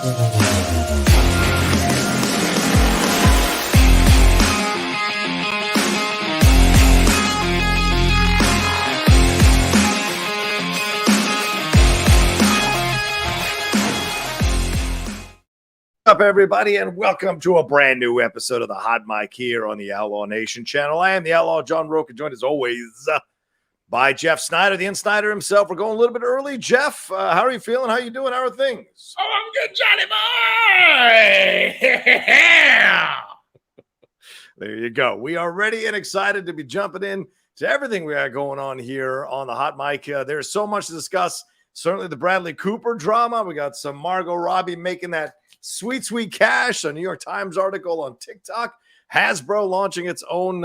Up, everybody, and welcome to a brand new episode of the Hot Mic here on the Outlaw Nation channel. I am the Outlaw John Rocha, joined as always by Jeff Sneider, the Sneider himself. We're going a little bit early. Jeff, how are you feeling? How are you doing? How are things? Oh, I'm good, Johnny boy. There you go. We are ready and excited to be jumping in to everything we got going on here on the Hot Mic. There's so much to discuss. Certainly the Bradley Cooper drama. We got some Margot Robbie making that sweet, sweet cash. A New York Times article on TikTok. HASBRO launching its own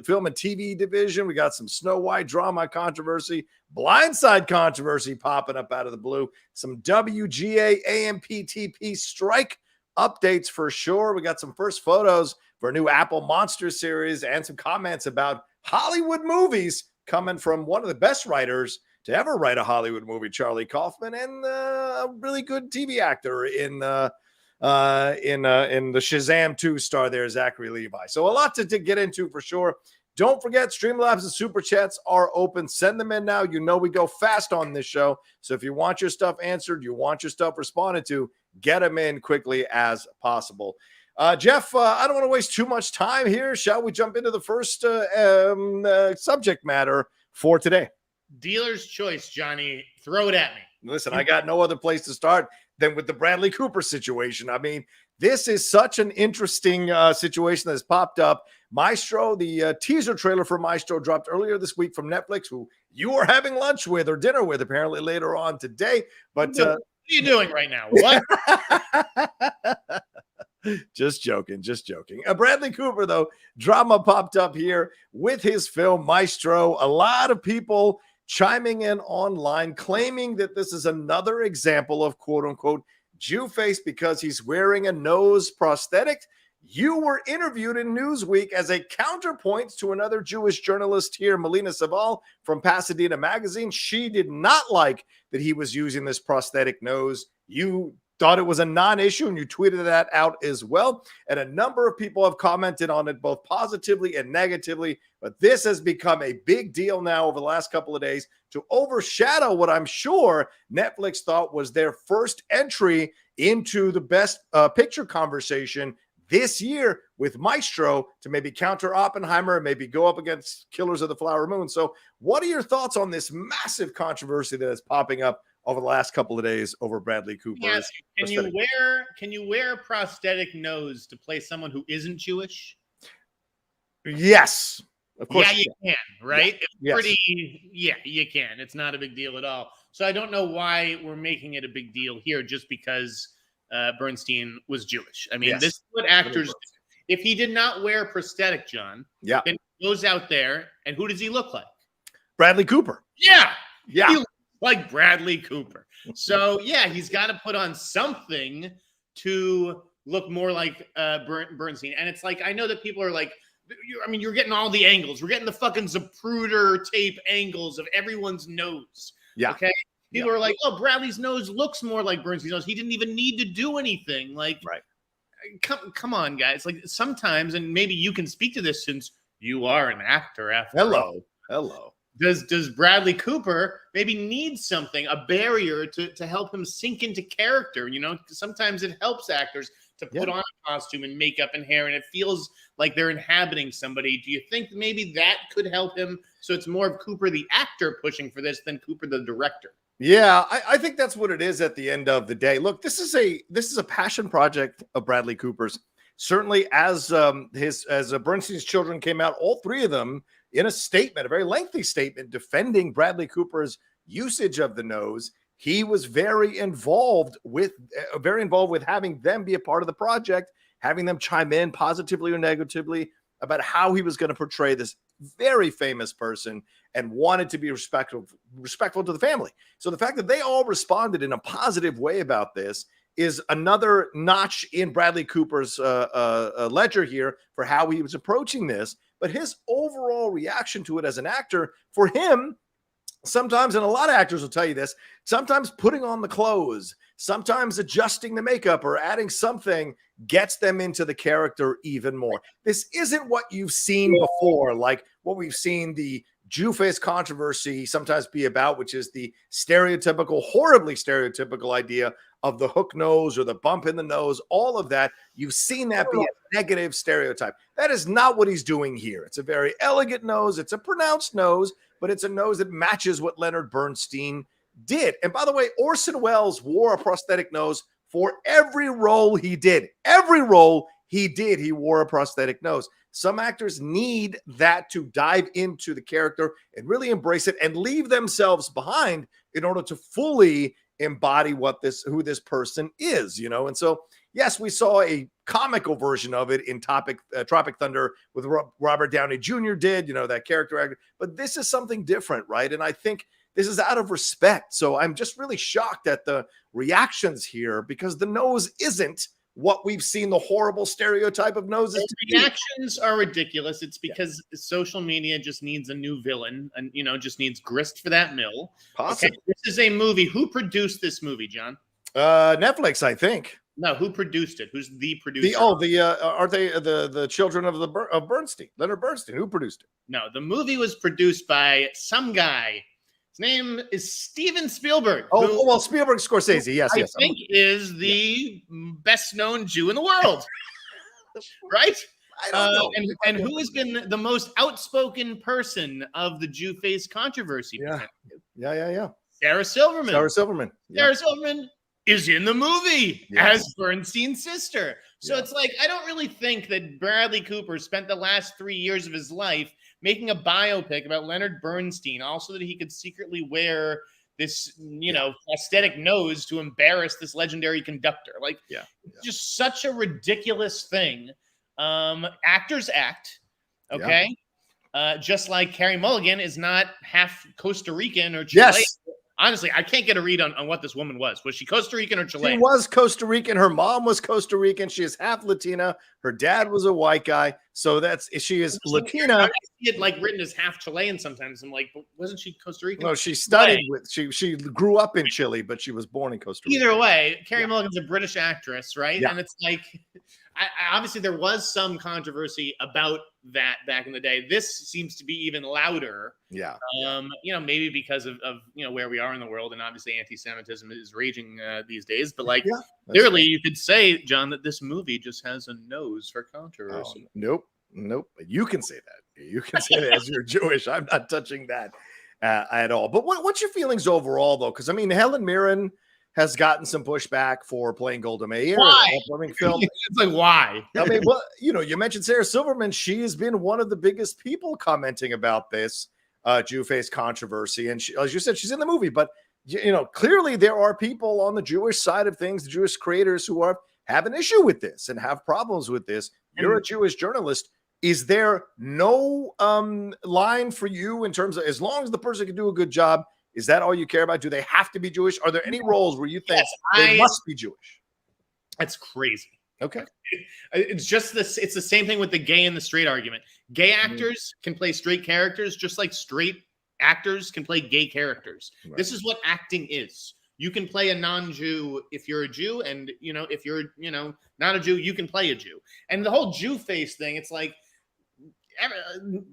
film and TV division. We got some Snow White drama controversy. Blindside controversy popping up out of the blue. Some WGA AMPTP strike updates for sure. We got some first photos for a new Apple Monster series and some comments about Hollywood movies coming from one of the best writers to ever write a Hollywood movie, Charlie Kaufman, and a really good TV actor in the Shazam 2 star there, Zachary Levi. So a lot to get into for sure. Don't forget, StreamLabs and SuperChats are open. Send them in now. You know we go fast on this show. So if you want your stuff answered, you want your stuff responded to, get them in quickly as possible. Jeff, I don't want to waste too much time here. Shall we jump into the first subject matter for today? Dealer's choice, Johnny. Throw it at me. Listen, I got no other place to start than with the Bradley Cooper situation. I mean, this is such an interesting situation that's popped up. Maestro, the teaser trailer for Maestro dropped earlier this week from Netflix, who you are having lunch with or dinner with apparently later on today. But what are you doing right now? What? Just joking. Bradley Cooper, though, drama popped up here with his film Maestro. A lot of people chiming in online, claiming that this is another example of quote-unquote Jewface because he's wearing a nose prosthetic. You were interviewed in Newsweek as a counterpoint to another Jewish journalist here, Melina Saval from Pasadena Magazine. She did not like that he was using this prosthetic nose. You thought it was a non-issue, and you tweeted that out as well. And a number of people have commented on it, both positively and negatively. But this has become a big deal now over the last couple of days to overshadow what I'm sure Netflix thought was their first entry into the best picture conversation this year with Maestro to maybe counter Oppenheimer, maybe go up against Killers of the Flower Moon. So what are your thoughts on this massive controversy that is popping up over the last couple of days over Bradley Cooper? Yes. Can you wear a prosthetic nose to play someone who isn't Jewish? Yes. Of course. Yeah, you can, right? Yeah. It's Yes. you can. It's not a big deal at all. So I don't know why we're making it a big deal here just because Bernstein was Jewish. I mean, this is what actors do. If he did not wear a prosthetic, John, then he goes out there, and who does he look like? Bradley Cooper. Yeah. Yeah. He looks like Bradley Cooper. So, yeah, he's got to put on something to look more like Bernstein. And it's like, I know that people are like, you're getting all the angles. We're getting the fucking Zapruder tape angles of everyone's nose. Yeah. Okay. People are like, oh, Bradley's nose looks more like Bernstein's nose. He didn't even need to do anything. Like, right. Come on, guys. Like sometimes, and maybe you can speak to this since you are an actor after all. Hello. Does Bradley Cooper maybe need something, a barrier to help him sink into character? You know, sometimes it helps actors to put on a costume and makeup and hair, and it feels like they're inhabiting somebody. Do you think maybe that could help him? So it's more of Cooper, the actor, pushing for this than Cooper, the director. Yeah, I think that's what it is at the end of the day. Look, this is a passion project of Bradley Cooper's. Certainly, as Bernstein's Children came out, all three of them in a statement, a very lengthy statement, defending Bradley Cooper's usage of the nose. He was very involved with having them be a part of the project, having them chime in positively or negatively about how he was going to portray this very famous person and wanted to be respectful to the family. So the fact that they all responded in a positive way about this is another notch in Bradley Cooper's ledger here for how he was approaching this. But his overall reaction to it as an actor, for him, sometimes, and a lot of actors will tell you this, sometimes putting on the clothes, sometimes adjusting the makeup or adding something gets them into the character even more. This isn't what you've seen before, like what we've seen the Jewface controversy sometimes be about, which is the stereotypical, horribly stereotypical idea of the hook nose or the bump in the nose. All of that, you've seen that be a negative stereotype. That is not what he's doing here. It's a very elegant nose. It's a pronounced nose, but it's a nose that matches what Leonard Bernstein did. And by the way, Orson Welles wore a prosthetic nose for every role he did. Every role he did, he wore a prosthetic nose. Some actors need that to dive into the character and really embrace it and leave themselves behind in order to fully embody who this person is, you know? And so, yes, we saw a comical version of it in Tropic Thunder with Robert Downey Jr. did, you know, that character actor, but this is something different, right? And I think this is out of respect. So I'm just really shocked at the reactions here because the nose isn't what we've seen the horrible stereotype of noses. The reactions are ridiculous. It's because social media just needs a new villain and, you know, just needs grist for that mill. Possibly. Okay, this is a movie. Who produced this movie, John? Netflix, I think. No, who produced it? Who's the producer? Aren't they the children of Bernstein, Leonard Bernstein? Who produced it? No, the movie was produced by some guy. His name is Steven Spielberg. Spielberg Scorsese. Yes, I think is the best known Jew in the world. Right? I don't know. And who has been the most outspoken person of the Jewface controversy? Yeah. Sarah Silverman. Sarah Silverman is in the movie as Bernstein's sister. So it's like, I don't really think that Bradley Cooper spent the last 3 years of his life making a biopic about Leonard Bernstein, also that he could secretly wear this, you know, prosthetic nose to embarrass this legendary conductor. Like, just such a ridiculous thing. Actors act, okay? Just like Carey Mulligan is not half Costa Rican or Chilean. Yes. Honestly, I can't get a read on what this woman was. Was she Costa Rican or Chilean? She was Costa Rican. Her mom was Costa Rican. She is half Latina. Her dad was a white guy. So she is Latina. I see it like written as half Chilean sometimes. I'm like, but wasn't she Costa Rican? No, she studied she grew up in Chile, but she was born in Costa Rica. Either way, Carey Mulligan's a British actress, right? And it's like, obviously there was some controversy about that back in the day. This seems to be even louder. You know, maybe because of you know, where we are in the world, and obviously anti-Semitism is raging these days. But like, clearly you could say, John, that this movie just has a nose for controversy. Nope. You can say that. You can say that as you're Jewish. I'm not touching that at all. But what's your feelings overall, though? Because I mean, Helen Mirren has gotten some pushback for playing Golda Meir. Why? Film. It's like, why? I mean, well, you know, you mentioned Sarah Silverman. She has been one of the biggest people commenting about this Jewface controversy. And she, as you said, she's in the movie. But, you know, clearly there are people on the Jewish side of things, the Jewish creators who have an issue with this and have problems with this. You're a Jewish journalist. Is there no line for you in terms of, as long as the person can do a good job, is that all you care about? Do they have to be Jewish? Are there any roles where you think they must be Jewish? That's crazy. Okay. It's just this. It's the same thing with the gay and the straight argument. Gay actors can play straight characters just like straight actors can play gay characters. Right. This is what acting is. You can play a non-Jew if you're a Jew, and, you know, if you're, you know, not a Jew, you can play a Jew. And the whole Jewface thing, it's like,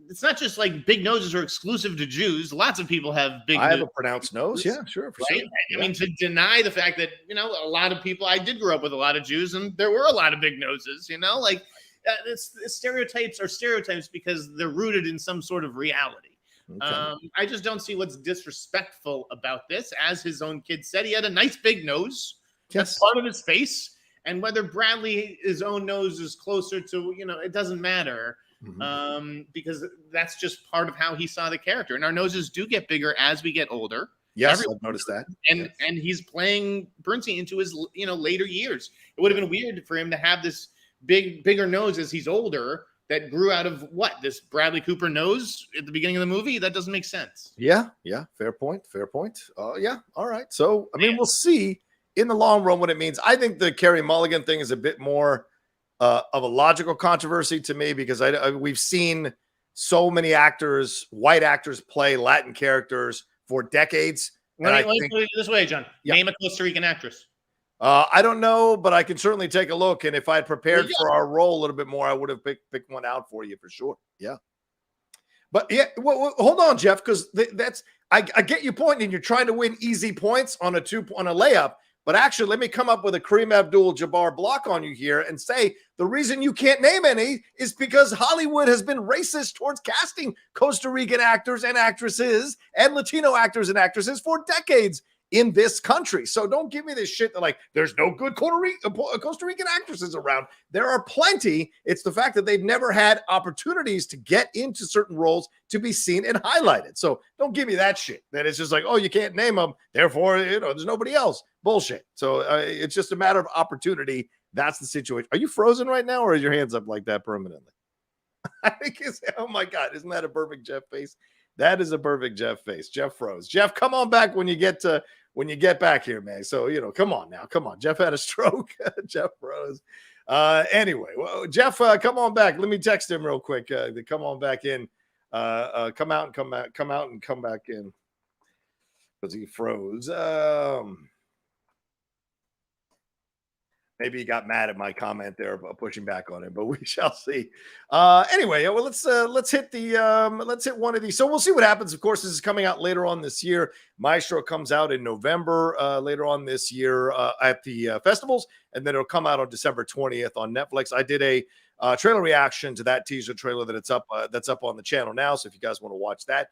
it's not just like big noses are exclusive to Jews. Lots of people have big. I have a pronounced nose. Yeah, sure. Right? Sure. I mean, to deny the fact that, you know, a lot of people, I did grow up with a lot of Jews, and there were a lot of big noses, you know, like stereotypes are stereotypes because they're rooted in some sort of reality. Okay. I just don't see what's disrespectful about this. As his own kid said, he had a nice big nose. That's part of his face. And whether his own nose is closer to, you know, it doesn't matter. Because that's just part of how he saw the character. And our noses do get bigger as we get older. Yes, I've noticed that. And he's playing Bernstein into his, you know, later years. It would have been weird for him to have this bigger nose as he's older that grew out of this Bradley Cooper nose at the beginning of the movie. That doesn't make sense. Yeah. Fair point. Yeah. All right. So, I mean, we'll see in the long run what it means. I think the Carey Mulligan thing is a bit more of a logical controversy to me, because we've seen so many actors, white actors, play Latin characters for decades. Let me put it this way, John. Yeah. Name a Costa Rican actress. I don't know, but I can certainly take a look. And if I had prepared for our role a little bit more, I would have picked one out for you for sure. Yeah. But yeah, well, hold on, Jeff, because I get your point, and you're trying to win easy points on a layup. But actually, let me come up with a Kareem Abdul-Jabbar block on you here and say the reason you can't name any is because Hollywood has been racist towards casting Costa Rican actors and actresses and Latino actors and actresses for decades in this country. So don't give me this shit that like there's no good Costa Rican actresses around. There are plenty. It's the fact that they've never had opportunities to get into certain roles to be seen and highlighted. So don't give me that shit that it's just like, oh, you can't name them, therefore, there's nobody else. Bullshit. So it's just a matter of opportunity. That's the situation. Are you frozen right now, or is your hands up like that permanently? I think it's, oh my God, isn't that a perfect Jeff face? That is a perfect Jeff face. Jeff froze. Jeff, come on back when you get back here, man. So, come on now. Come on. Jeff had a stroke. Jeff froze. Anyway, well, Jeff, come on back. Let me text him real quick. To come on back in. Come out and come back in. Because he froze. Maybe he got mad at my comment there about pushing back on him, but we shall see. Anyway, well, let's hit one of these. So we'll see what happens. Of course, this is coming out later on this year. Maestro comes out in November later on this year at the festivals, and then it'll come out on December 20th on Netflix. I did a trailer reaction to that teaser trailer that's up on the channel now. So if you guys want to watch that.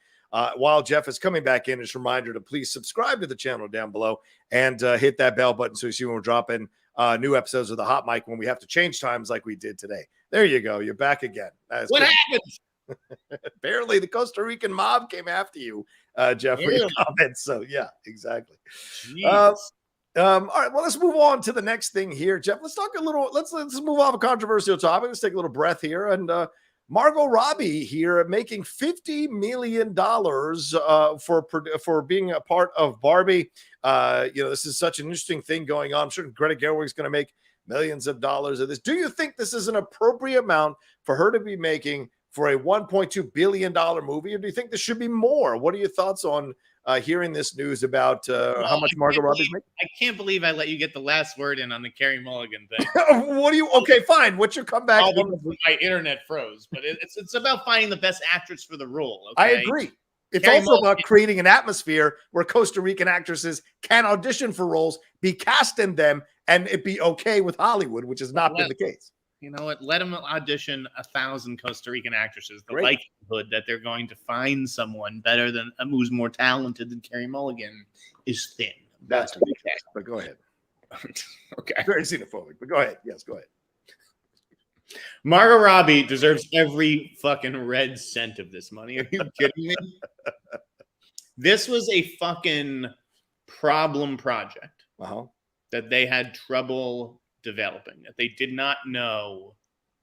While Jeff is coming back in, just a reminder to please subscribe to the channel down below and hit that bell button so you see when we're dropping new episodes of the Hot Mic when we have to change times like we did today. There you go. You're back again. What happened? Apparently the Costa Rican mob came after you, Jeff, for your comments. So yeah, exactly. All right, well, let's move on to the next thing here, Jeff. Let's talk a little. Let's move off a controversial topic. Let's take a little breath here. And Margot Robbie here making $50 million for being a part of Barbie. This is such an interesting thing going on. I'm sure Greta Gerwig's going to make millions of dollars of this. Do you think this is an appropriate amount for her to be making for a $1.2 billion movie, or do you think this should be more? What are your thoughts on hearing this news about how much Margot Robbie's making? I can't believe I let you get the last word in on the Carey Mulligan thing. Okay, fine. What's your comeback? My internet froze, but it's about finding the best actress for the role. Okay? I agree. It's also about creating an atmosphere where Costa Rican actresses can audition for roles, be cast in them, and it be okay with Hollywood, which has not been the case. You know what? Let them audition 1,000 Costa Rican actresses. The likelihood that they're going to find someone better than who's more talented than Carey Mulligan is thin. That's the case. But go ahead. Okay. Very xenophobic, but go ahead. Yes, go ahead. Margot Robbie deserves every fucking red cent of this money. Are you kidding me? This was a fucking problem project that they had trouble developing, that they did not know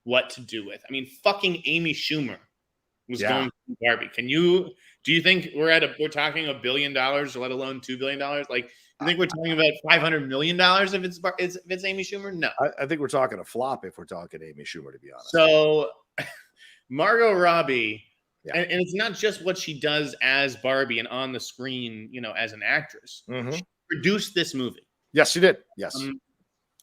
what to do with. I mean, fucking Amy Schumer was going to Barbie. Do you think we're talking $1 billion, let alone $2 billion? Like, you think we're talking about $500 million if it's Amy Schumer? No. I think we're talking a flop if we're talking Amy Schumer, to be honest. So Margot Robbie, and it's not just what she does as Barbie and on the screen, as an actress. She produced this movie. Yes, she did. Yes.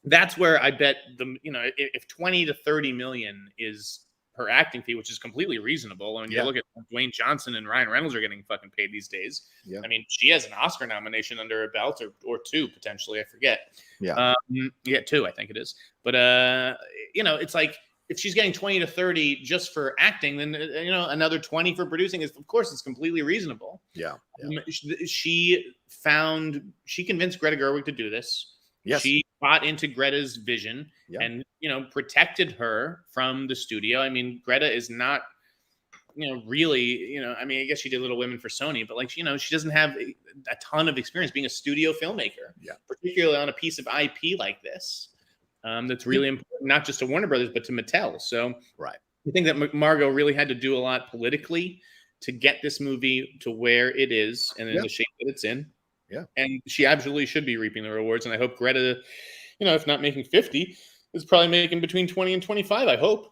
That's where I bet if 20 to 30 million is her acting fee, which is completely reasonable. When you look at Dwayne Johnson and Ryan Reynolds are getting fucking paid these days. Yeah. I mean, she has an Oscar nomination under her belt, or two potentially. I forget. Yeah, two, I think it is. But it's like if she's getting 20 to 30 just for acting, then another 20 for producing is, of course, it's completely reasonable. Yeah. She convinced Greta Gerwig to do this. Yes. She bought into Greta's vision and, protected her from the studio. I mean, Greta is not, really, I mean, I guess she did Little Women for Sony, but she doesn't have a ton of experience being a studio filmmaker, particularly on a piece of IP like this. That's really important, not just to Warner Brothers, but to Mattel. So I think that Margot really had to do a lot politically to get this movie to where it is and in the shape that it's in. Yeah. And she absolutely should be reaping the rewards. And I hope Greta, if not making 50, is probably making between 20 and 25, I hope.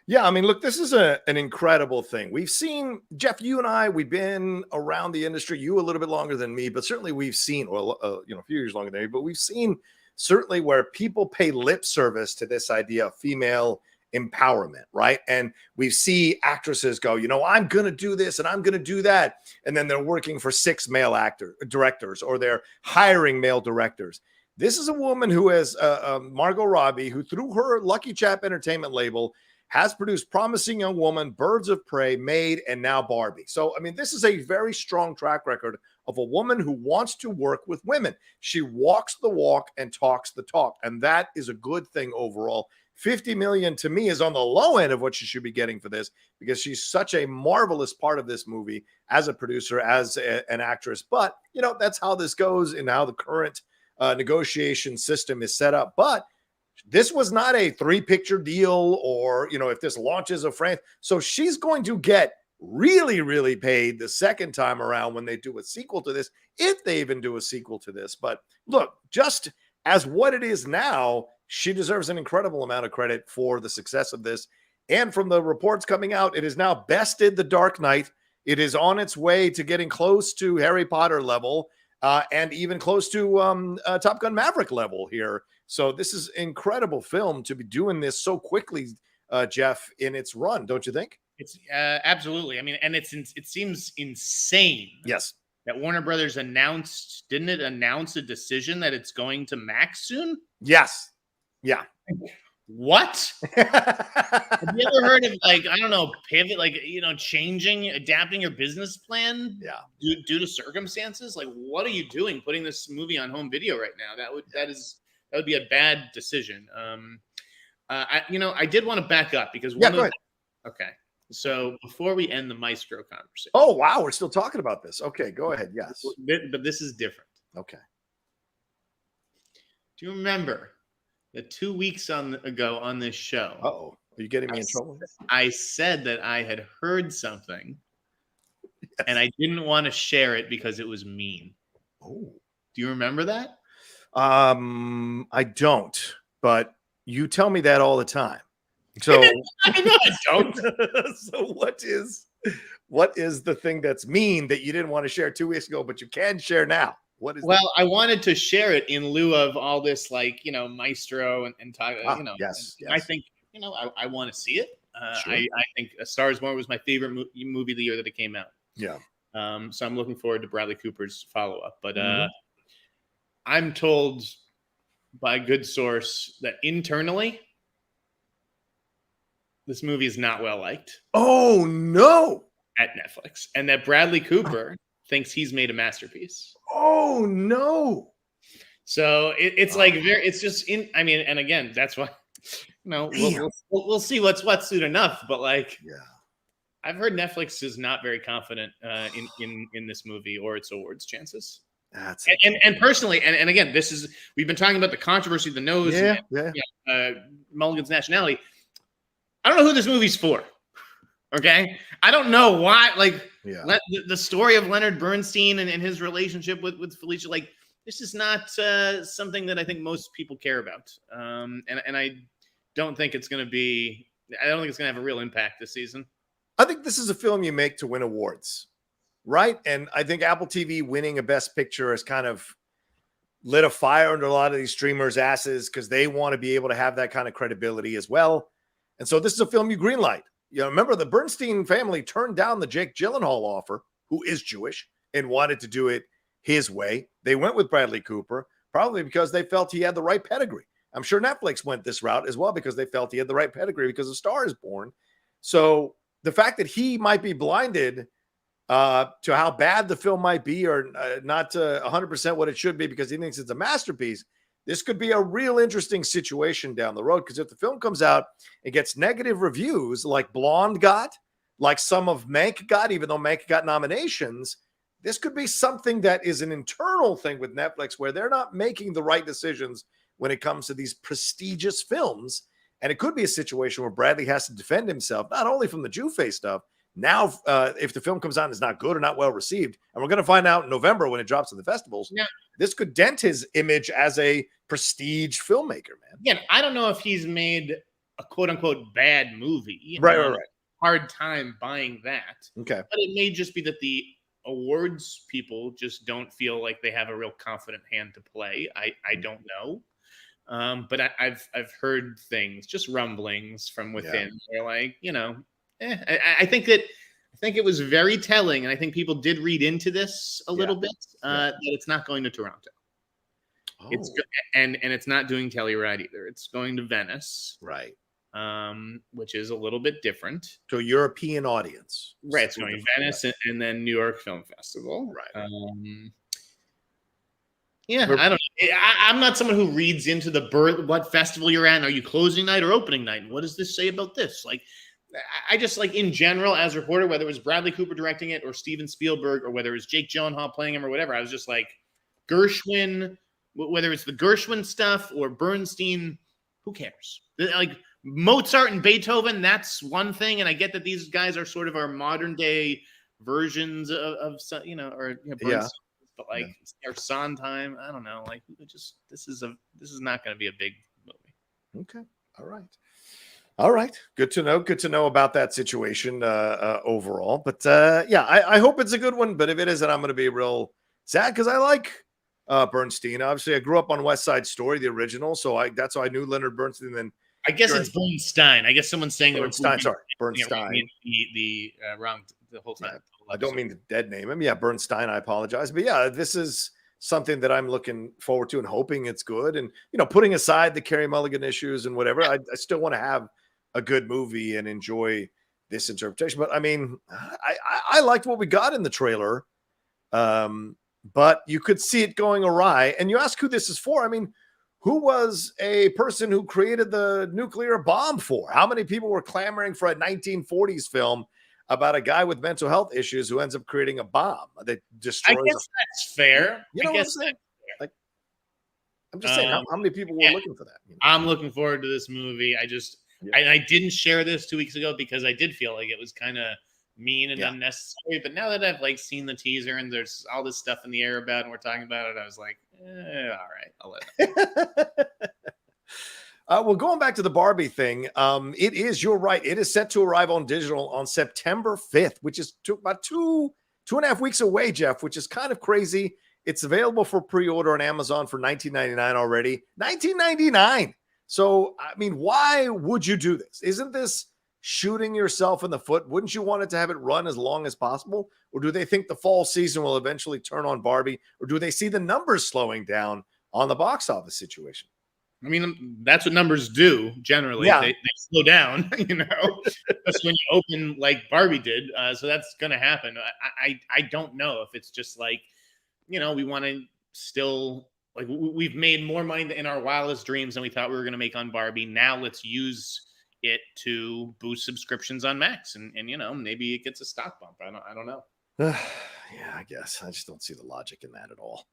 Yeah, I mean, look, this is an incredible thing. We've seen, Jeff, you and I, we've been around the industry, you a little bit longer than me, but certainly we've seen, well, a few years longer than me, but we've seen certainly where people pay lip service to this idea of female empowerment, right? And we see actresses go, I'm going to do this and I'm going to do that. And then they're working for 6 male directors, or they're hiring male directors. This is a woman who has Margot Robbie, who through her Lucky Chap Entertainment label has produced Promising Young Woman, Birds of Prey, Maid, and now Barbie. So, I mean, this is a very strong track record of a woman who wants to work with women. She walks the walk and talks the talk, and that is a good thing overall. 50 million to me is on the low end of what she should be getting for this, because she's such a marvelous part of this movie as a producer, as an actress. But, that's how this goes and how the current negotiation system is set up. But this was not a 3-picture deal, or, if this launches a franchise. So she's going to get really, really paid the second time around when they do a sequel to this, if they even do a sequel to this. But look, just as what it is now, she deserves an incredible amount of credit for the success of this. And from the reports coming out, it is now bested The Dark Knight. It is on its way to getting close to Harry Potter level, and even close to Top Gun Maverick level here. So this is an incredible film to be doing this so quickly, Jeff, in its run, don't you think? It's absolutely. I mean, and it seems insane. Yes. That Warner Brothers didn't it announce a decision that it's going to Max soon? Yes. Yeah. What? Have you ever heard of, pivot, changing, adapting your business plan? Yeah. Due to circumstances? Like, what are you doing putting this movie on home video right now? That would be a bad decision. I did want to back up because go ahead. Okay. So before we end the Maestro conversation. Oh, wow. We're still talking about this. Okay, go ahead. Yes. But this is different. Okay. Do you remember that 2 weeks ago on this show? Uh-oh. Are you getting me in trouble? I said that I had heard something, and I didn't want to share it because it was mean. Oh. Do you remember that? I don't, but you tell me that all the time. So I know I don't. So what is the thing that's mean that you didn't want to share 2 weeks ago, but you can share now? What is I wanted to share it in lieu of all this, Maestro and yes. I think, I want to see it. Sure. I think A Star Is Born was my favorite movie the year that it came out. Yeah. So I'm looking forward to Bradley Cooper's follow-up. But I'm told by a good source that internally, this movie is not well liked. Oh, no. At Netflix. And that Bradley Cooper thinks he's made a masterpiece. Oh, no. So it's it's just and again, that's why, we'll see what's soon enough. But I've heard Netflix is not very confident in this movie or its awards chances. And personally, and again, we've been talking about the controversy of the nose, Mulligan's nationality. I don't know who this movie's for. Okay, I don't know why. The story of Leonard Bernstein and his relationship with Felicia, this is not something that I think most people care about. And I don't think it's going to be. I don't think it's going to have a real impact this season. I think this is a film you make to win awards, right? And I think Apple TV winning a Best Picture has kind of lit a fire under a lot of these streamers' asses, because they want to be able to have that kind of credibility as well. And so this is a film you greenlight. Remember, the Bernstein family turned down the Jake Gyllenhaal offer, who is Jewish, and wanted to do it his way. They went with Bradley Cooper, probably because they felt he had the right pedigree. I'm sure Netflix went this route as well because they felt he had the right pedigree because A Star Is Born. So the fact that he might be blinded to how bad the film might be, or not 100% what it should be because he thinks it's a masterpiece, this could be a real interesting situation down the road. Because if the film comes out and gets negative reviews like Blonde got, like some of Mank got, even though Mank got nominations, this could be something that is an internal thing with Netflix where they're not making the right decisions when it comes to these prestigious films. And it could be a situation where Bradley has to defend himself, not only from the Jewface stuff. Now, if the film comes out and is not good or not well received, and we're going to find out in November when it drops in the festivals, this could dent his image as a prestige filmmaker, man. Again, I don't know if he's made a quote unquote bad movie. You Right, know, right, right. Hard time buying that. Okay. But it may just be that the awards people just don't feel like they have a real confident hand to play. I don't know. But I've heard things, just rumblings from within. They're like, I think it was very telling, and I think people did read into this a little bit that it's not going to Toronto. Oh. And it's not doing Telluride either. It's going to Venice, right. Which is a little bit different. To a European audience, right? It's going to Venice and then New York Film Festival, right? Yeah, I don't know. I'm not someone who reads into what festival you're at. Are you closing night or opening night? And what does this say about this? Like, I just like in general as a reporter, whether it was Bradley Cooper directing it or Steven Spielberg or whether it was Jake Gyllenhaal playing him or whatever, I was just like, Gershwin, whether it's the Gershwin stuff or Bernstein, who cares? Like Mozart and Beethoven, that's one thing. And I get that these guys are sort of our modern day versions of Bernstein. But like our Sondheim, I don't know. Like this is not going to be a big movie. Okay, all right. Good to know. Good to know about that situation overall. But I hope it's a good one. But if it isn't, I'm going to be real sad because I like Bernstein. Obviously, I grew up on West Side Story, the original, so that's how I knew Leonard Bernstein. Then I guess it's Bernstein. I guess someone's saying Bernstein. Sorry, Bernstein. The wrong the whole time. Yeah. I don't mean to dead name him. Yeah, Bernstein. I apologize. But yeah, this is something that I'm looking forward to and hoping it's good. And, putting aside the Carey Mulligan issues and whatever, I still want to have a good movie and enjoy this interpretation. But I mean, I liked what we got in the trailer. But you could see it going awry. And you ask who this is for. I mean, who was a person who created the nuclear bomb for? How many people were clamoring for a 1940s film about a guy with mental health issues who ends up creating a bomb that destroys? I guess that's fair. You know what I'm saying? Like, I'm just saying, how many people were looking for that? I'm looking forward to this movie. I didn't share this 2 weeks ago because I did feel like it was kind of mean and unnecessary. But now that I've seen the teaser and there's all this stuff in the air about it and we're talking about it, I was like, all right, I'll let it. Well, going back to the Barbie thing, you're right. It is set to arrive on digital on September 5th, which is about two and a half weeks away, Jeff, which is kind of crazy. It's available for pre-order on Amazon for $19.99 already. $19.99. So, I mean, why would you do this? Isn't this shooting yourself in the foot? Wouldn't you want it to have it run as long as possible? Or do they think the fall season will eventually turn on Barbie? Or do they see the numbers slowing down on the box office situation? I mean, that's what numbers do generally. Yeah. They slow down, especially when you open like Barbie did. So that's going to happen. I don't know if it's just like, we want to still like we've made more money in our wildest dreams than we thought we were going to make on Barbie. Now let's use it to boost subscriptions on Max, and maybe it gets a stock bump. I don't know. Yeah, I guess I just don't see the logic in that at all.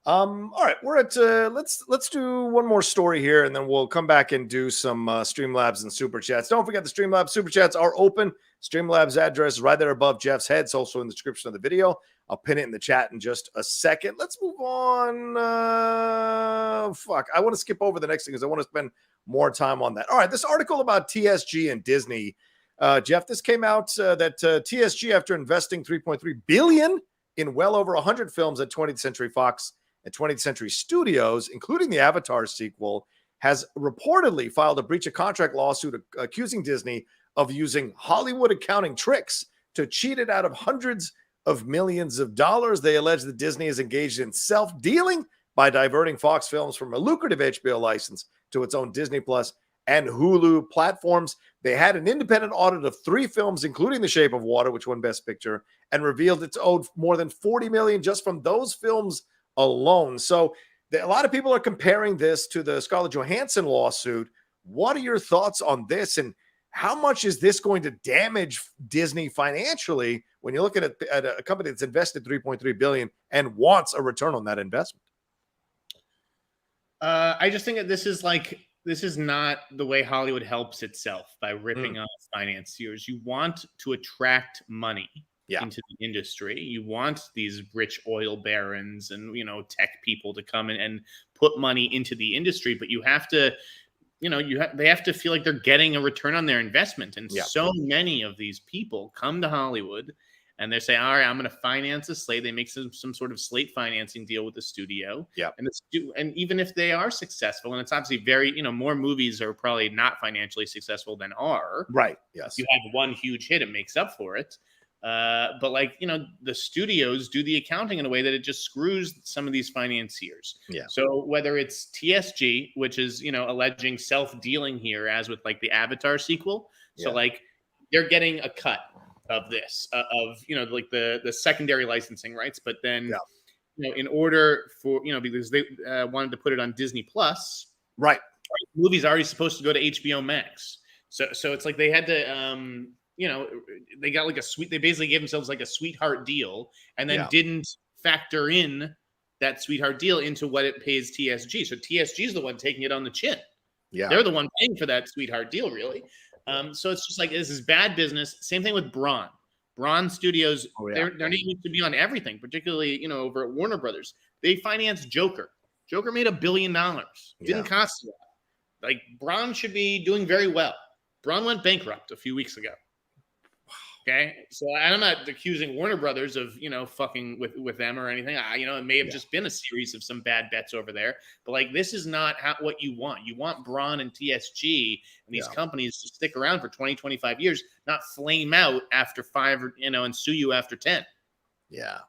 All right, we're at let's do one more story here, and then we'll come back and do some Streamlabs and Super Chats. Don't forget the Streamlabs Super Chats are open. Streamlabs address is right there above Jeff's head. It's also in the description of the video. I'll pin it in the chat in just a second. Let's move on. I want to skip over the next thing because I want to spend more time on that. All right, this article about TSG and Disney. Jeff, this came out that TSG, after investing $3.3 billion in well over 100 films at 20th Century Fox and 20th Century Studios, including the Avatar sequel, has reportedly filed a breach of contract lawsuit accusing Disney of using Hollywood accounting tricks to cheat it out of hundreds of millions of dollars. They allege that Disney is engaged in self-dealing by diverting Fox films from a lucrative HBO license to its own Disney Plus and Hulu platforms. They had an independent audit of 3 films, including The Shape of Water, which won Best Picture, and revealed it's owed more than $40 million just from those films alone. So a lot of people are comparing this to the Scarlett Johansson lawsuit. What are your thoughts on this, and how much is this going to damage Disney financially when you're looking at a company that's invested $3.3 billion and wants a return on that investment? I just think that this is not the way Hollywood helps itself, by ripping off financiers. You want to attract money into the industry. You want these rich oil barons and tech people to come in and put money into the industry, but you have to they have to feel like they're getting a return on their investment. And Yeah. so many of these people come to Hollywood and they say, all right, I'm going to finance a slate. They make some sort of slate financing deal with the studio. Yeah. And even if they are successful, and it's obviously very, more movies are probably not financially successful than are. Right. Yes. You have one huge hit, it makes up for it. But the studios do the accounting in a way that it just screws some of these financiers. Yeah. So whether it's TSG, which is, alleging self-dealing here, as with like the Avatar sequel. So they're getting a cut of this, of the secondary licensing rights. But then, in order for, because they wanted to put it on Disney Plus. Right. The movie's already supposed to go to HBO Max. So it's like they had to, they got like they basically gave themselves like a sweetheart deal and then didn't factor in that sweetheart deal into what it pays TSG. So TSG is the one taking it on the chin. Yeah. They're the one paying for that sweetheart deal, really. So it's just like, this is bad business. Same thing with Braun. Braun Studios, their name needs to be on everything, particularly, over at Warner Brothers. They financed Joker. Joker made $1 billion. Didn't cost a lot. Like, Braun should be doing very well. Braun went bankrupt a few weeks ago. Okay, so I'm not accusing Warner Brothers of fucking with them or anything. It may have just been a series of some bad bets over there, but like, this is not what you want. You want Braun and TSG and these companies to stick around for 20, 25 years, not flame out after 5 or and sue you after 10. Yeah,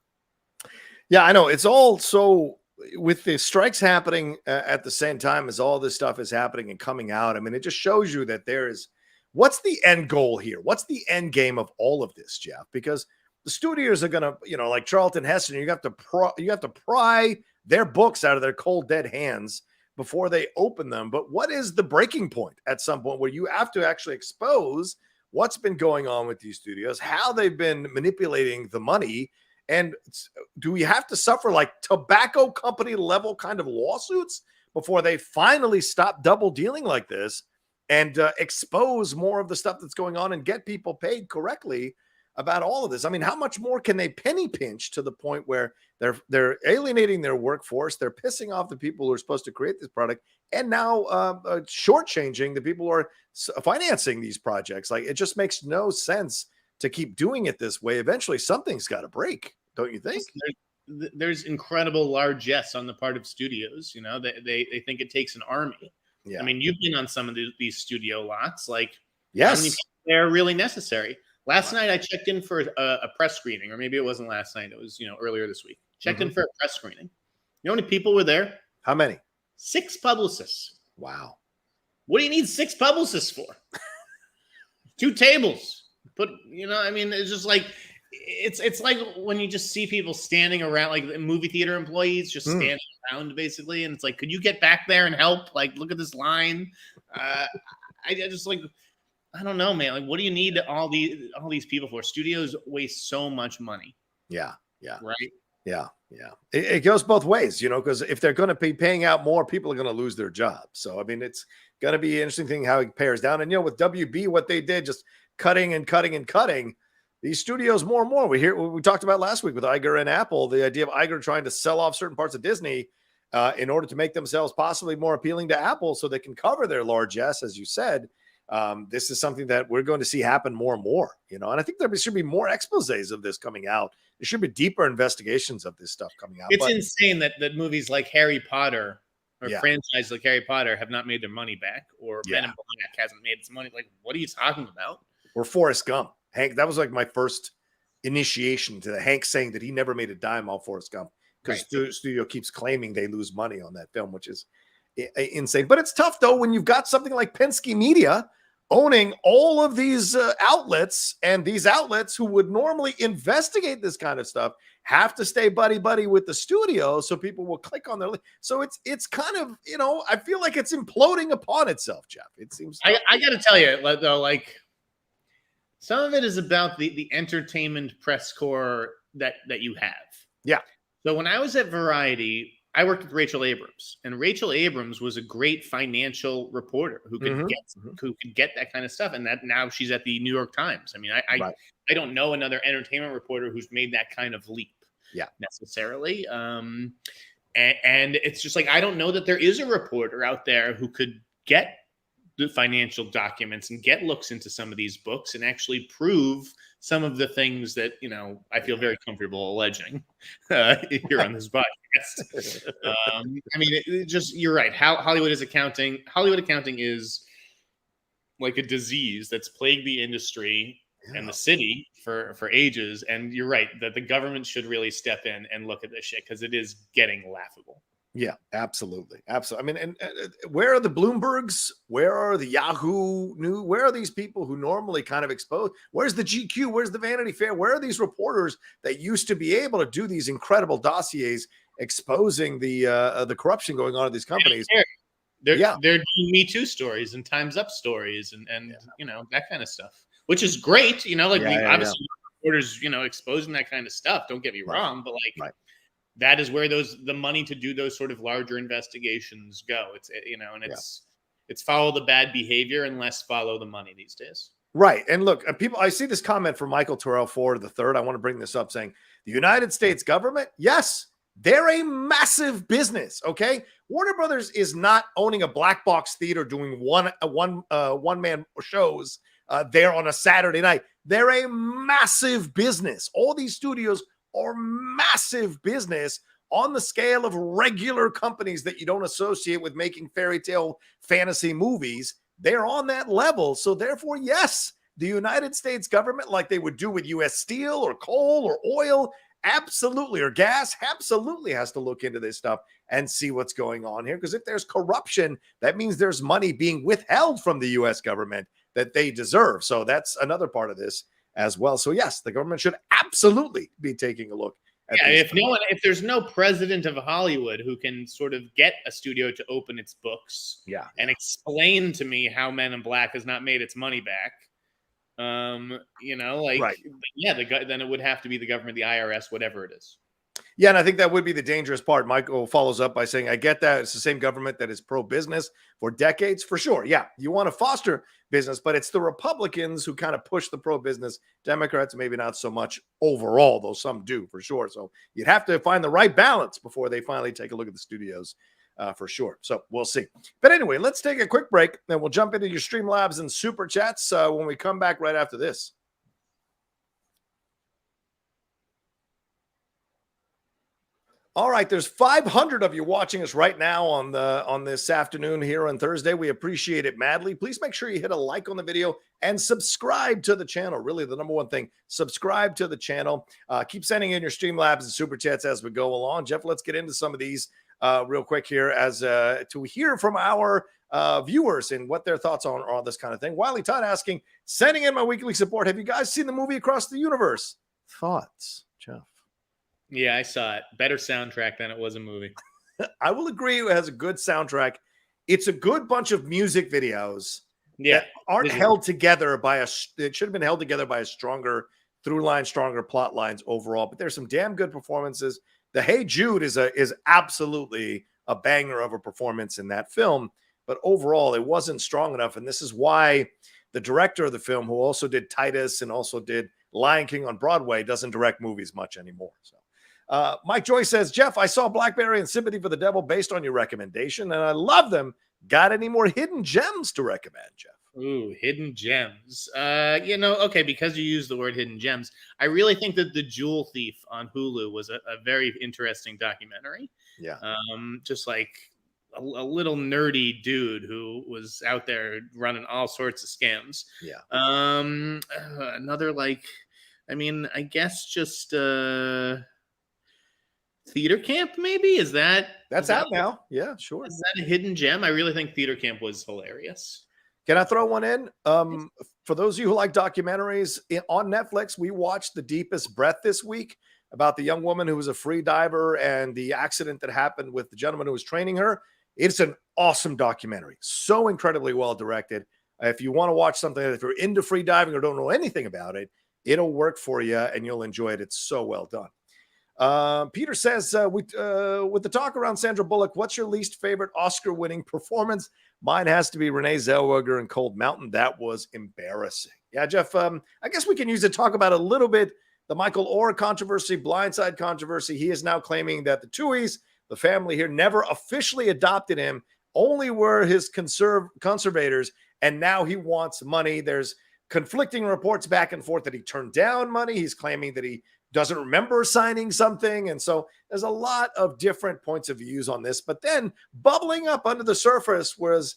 I know. It's all so, with the strikes happening at the same time as all this stuff is happening and coming out. I mean, it just shows you that there is. What's the end goal here? What's the end game of all of this, Jeff? Because the studios are going to, like Charlton Heston, you have to pry their books out of their cold, dead hands before they open them. But what is the breaking point at some point where you have to actually expose what's been going on with these studios, how they've been manipulating the money? And do we have to suffer like tobacco company level kind of lawsuits before they finally stop double dealing like this? And expose more of the stuff that's going on and get people paid correctly about all of this. I mean, how much more can they penny pinch to the point where they're alienating their workforce, they're pissing off the people who are supposed to create this product, and now shortchanging the people who are financing these projects? Like, it just makes no sense to keep doing it this way. Eventually, something's got to break, don't you think? There's incredible largesse on the part of studios. They think it takes an army. Yeah. I mean, you've been on some of these studio lots. Like, how many people there are really necessary? Last night, I checked in for a press screening, or maybe it wasn't last night. It was, earlier this week. Checked in for a press screening. You know how many people were there? How many? 6 publicists. Wow. What do you need 6 publicists for? 2 tables. It's just like, it's like when you just see people standing around, like movie theater employees just standing around, basically, and it's like, could you get back there and help? Like, look at this line. I just like, I don't know, man. Like, what do you need all these people for? Studios waste so much money. Yeah. Right. Yeah. It goes both ways, because if they're going to be paying out more, people are going to lose their jobs. So I mean, it's going to be an interesting thing how it pares down. And with WB, what they did, just cutting and cutting and cutting. These studios more and more. We talked about last week with Iger and Apple, the idea of Iger trying to sell off certain parts of Disney in order to make themselves possibly more appealing to Apple so they can cover their largesse, as you said. This is something that we're going to see happen more and more, and I think there should be more exposés of this coming out. There should be deeper investigations of this stuff coming out. It's insane that movies like Harry Potter or franchise like Harry Potter have not made their money back, or Men in Black hasn't made its money. Like, what are you talking about? Or Forrest Gump. Hank, that was like my first initiation to Hank saying that he never made a dime off Forrest Gump, because the studio keeps claiming they lose money on that film, which is insane. But it's tough, though, when you've got something like Penske Media owning all of these outlets, and these outlets who would normally investigate this kind of stuff have to stay buddy with the studio so people will click on their link. So it's kind of, I feel like it's imploding upon itself, Jeff. It seems. I got to tell you, though, like, some of it is about the entertainment press corps that you have. Yeah. So when I was at Variety, I worked with Rachel Abrams, and Rachel Abrams was a great financial reporter who could get that kind of stuff. And that now she's at the New York Times. I mean, I don't know another entertainment reporter who's made that kind of leap. Necessarily. And it's just like, I don't know that there is a reporter out there who could get the financial documents and get looks into some of these books and actually prove some of the things that, I feel very comfortable alleging here on this podcast. I mean, you're right. How Hollywood accounting is like a disease that's plagued the industry and the city for ages. And you're right that the government should really step in and look at this shit because it is getting laughable. Yeah, absolutely. Absolutely. I mean, and where are the Bloombergs? Where are the Yahoo News? Where are these people who normally kind of expose? Where's the GQ? Where's the Vanity Fair? Where are these reporters that used to be able to do these incredible dossiers exposing the corruption going on at these companies? They're doing Me Too stories and Time's Up stories and that kind of stuff, which is great. Obviously reporters, exposing that kind of stuff. Don't get me wrong, but that is where the money to do those sort of larger investigations go. It's follow the bad behavior and less follow the money these days. Right. And look, I see this comment from Michael Terrell Ford III. I want to bring this up saying the United States government, yes, they're a massive business. Okay. Warner Brothers is not owning a black box theater doing one man shows there on a Saturday night. They're a massive business. All these studios are massive business on the scale of regular companies that you don't associate with making fairy tale fantasy movies. They're on that level. So therefore, yes, the United States government, like they would do with US Steel or coal or oil, absolutely, or gas, absolutely has to look into this stuff and see what's going on here. Because if there's corruption, that means there's money being withheld from the US government that they deserve. So that's another part of this as well. So yes, the government should absolutely be taking a look at if there's no president of Hollywood who can sort of get a studio to open its books and explain to me how Men in Black has not made its money back, then it would have to be the government, the IRS, whatever it is. Yeah, and I think that would be the dangerous part. Michael follows up by saying, I get that. It's the same government that is pro-business for decades, for sure. Yeah, you want to foster business, but it's the Republicans who kind of push the pro-business. Democrats, maybe not so much overall, though some do, for sure. So you'd have to find the right balance before they finally take a look at the studios, for sure. So we'll see. But anyway, let's take a quick break, and we'll jump into your StreamLabs and Super Chats when we come back right after this. All right, there's 500 of you watching us right now on this afternoon here on Thursday. We appreciate it madly. Please make sure you hit a like on the video and subscribe to the channel. Really, the number one thing, subscribe to the channel. Keep sending in your Streamlabs and Super Chats as we go along. Jeff, let's get into some of these real quick here as to hear from our viewers and what their thoughts on all this kind of thing. Wiley Todd asking, sending in my weekly support. Have you guys seen the movie Across the Universe? Thoughts, Jeff? Yeah, I saw it. Better soundtrack than it was a movie. I will agree it has a good soundtrack. It's a good bunch of music videos that aren't held together by it should have been held together by a stronger through line, stronger plot lines overall. But there's some damn good performances. The Hey Jude is absolutely a banger of a performance in that film. But overall, it wasn't strong enough. And this is why the director of the film, who also did Titus and also did Lion King on Broadway, doesn't direct movies much anymore. So. Mike Joy says, Jeff, I saw Blackberry and Sympathy for the Devil based on your recommendation, and I love them. Got any more hidden gems to recommend, Jeff? Ooh, hidden gems. Okay, because you use the word hidden gems, I really think that The Jewel Thief on Hulu was a very interesting documentary. Yeah. Just like a little nerdy dude who was out there running all sorts of scams. Yeah. Another I guess just Theater Camp, maybe? That's out now? Yeah, sure. Is that a hidden gem? I really think Theater Camp was hilarious. Can I throw one in? For those of you who like documentaries, on Netflix, we watched The Deepest Breath this week about the young woman who was a free diver and the accident that happened with the gentleman who was training her. It's an awesome documentary. So incredibly well directed. If you want to watch something, if you're into free diving or don't know anything about it, it'll work for you and you'll enjoy it. It's so well done. Peter says, with the talk around Sandra Bullock, what's your least favorite Oscar-winning performance? Mine has to be Renee Zellweger in Cold Mountain. That was embarrassing. Yeah, Jeff, I guess we can use it to talk about a little bit the Michael Orr controversy, Blindside controversy. He is now claiming that the Tuohys, the family here, never officially adopted him only were his conservators, and now he wants money. There's conflicting reports back and forth that he turned down money. He's claiming that he doesn't remember signing something. And so there's a lot of different points of views on this. But then bubbling up under the surface was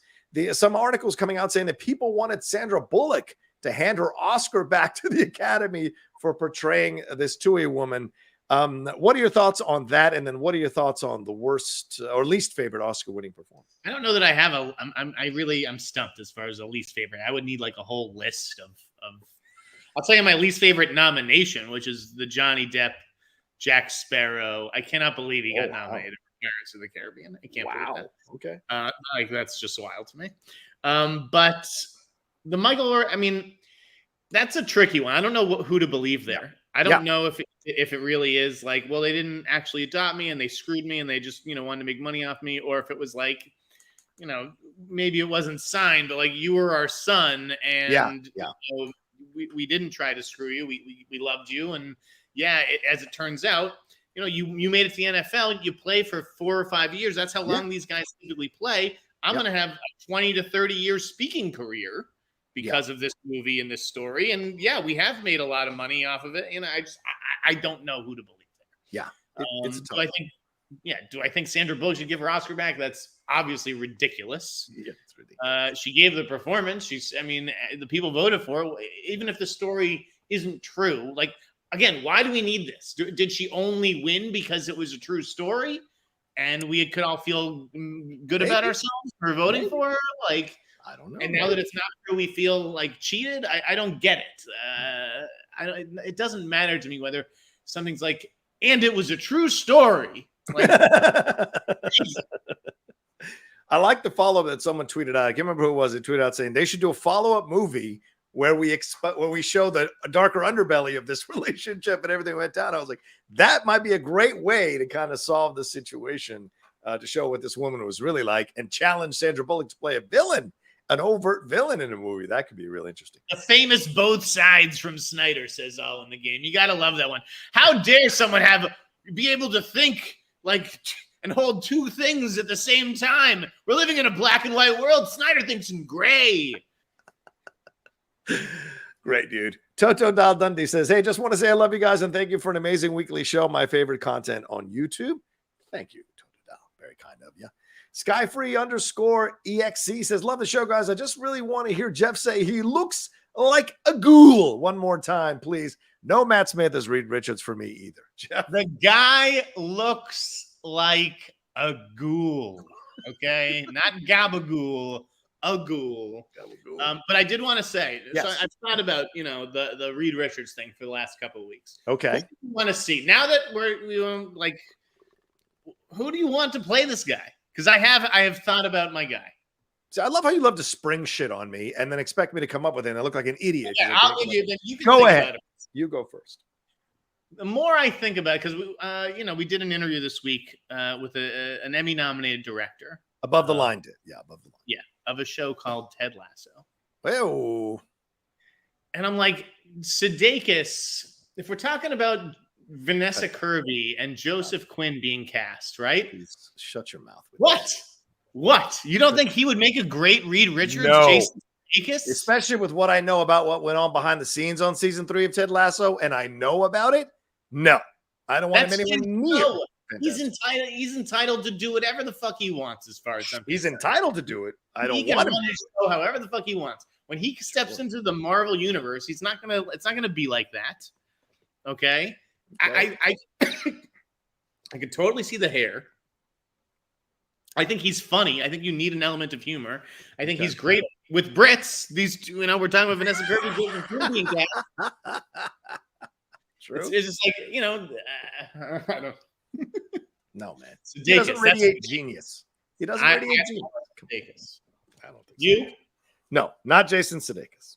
some articles coming out saying that people wanted Sandra Bullock to hand her Oscar back to the Academy for portraying this Tui woman. What are your thoughts on that? And then what are your thoughts on the worst or least favorite Oscar winning performance? I don't know that I have I'm stumped as far as a least favorite. I would need like a whole list of I'll tell you my least favorite nomination, which is the Johnny Depp, Jack Sparrow. I cannot believe he got nominated for Pirates of the Caribbean. I can't believe that. Okay. Like that's just wild to me. But the Michael, I mean, that's a tricky one. I don't know who to believe there. I don't know if it really is like, well, they didn't actually adopt me and they screwed me and they just, wanted to make money off me. Or if it was like, maybe it wasn't signed, but like you were our son and we didn't try to screw you. We loved you. And as it turns out, you made it to the NFL, you play for 4 or 5 years. That's how long these guys typically play. I'm going to have a 20 to 30 year speaking career because of this movie and this story. And we have made a lot of money off of it. I don't know who to believe there. It's a tough do I think Sandra Bullock should give her Oscar back? That's obviously ridiculous. Yeah, it's ridiculous. She gave the performance. The people voted for it. Even if the story isn't true, like, again, why do we need this? Did she only win because it was a true story and we could all feel good about ourselves for voting for her? Like, I don't know. And now that it's not true, we feel like cheated. I don't get it. It doesn't matter to me whether something's like, and it was a true story. Like, I like the follow-up that someone tweeted out. I can't remember who it was. It tweeted out saying they should do a follow-up movie where we show the darker underbelly of this relationship and everything went down. I was like, that might be a great way to kind of solve the situation, to show what this woman was really like and challenge Sandra Bullock to play a villain, an overt villain in a movie. That could be really interesting. The famous both sides from Sneider says all in the game. You got to love that one. How dare someone be able to think like and hold two things at the same time? We're living in a black and white world. Sneider thinks in gray. Great, dude. Toto Dal Dundee says, hey, just want to say I love you guys and thank you for an amazing weekly show. My favorite content on YouTube. Thank you, Toto Dal. Very kind of you. Skyfree_EXC says, love the show, guys. I just really want to hear Jeff say he looks like a ghoul. One more time, please. No Matt Smith as Reed Richards for me either. Jeff. The guy looks like a ghoul. Okay? Not gabagool, a ghoul. But I did want to say, so I've thought about, the Reed Richards thing for the last couple of weeks. Okay. What do you want to see? Now that we're like, who do you want to play this guy? Because I have thought about my guy. So I love how you love to spring shit on me and then expect me to come up with it and I look like an idiot. Yeah, I'll give you. Then you can go ahead. You go first. The more I think about it, because we did an interview this week with an Emmy-nominated director. Above the Line did. Yeah, Above the Line. Yeah, of a show called Ted Lasso. Oh. And I'm like, Sudeikis, if we're talking about Vanessa Kirby and Joseph Quinn being cast, right? Please shut your mouth. What? You don't think he would make a great Reed Richards? No. Jason Sudeikis? Especially with what I know about what went on behind the scenes on season 3 of Ted Lasso, and I know about it. No, I don't want him anywhere near. He's entitled to do whatever the fuck he wants, as far as I'm concerned. He's entitled to do it. I don't want him. He can run his show however the fuck he wants. When he steps into the Marvel universe, it's not gonna be like that. Okay. I could totally see the hair. I think he's funny. I think you need an element of humor. I think he's great with Brits. These two, we're talking about Vanessa Kirby being cast. True. It's just like, I don't. No, man. Sudeikis, He doesn't radiate genius. He doesn't radiate genius. I don't think you? So. No, not Jason Sudeikis.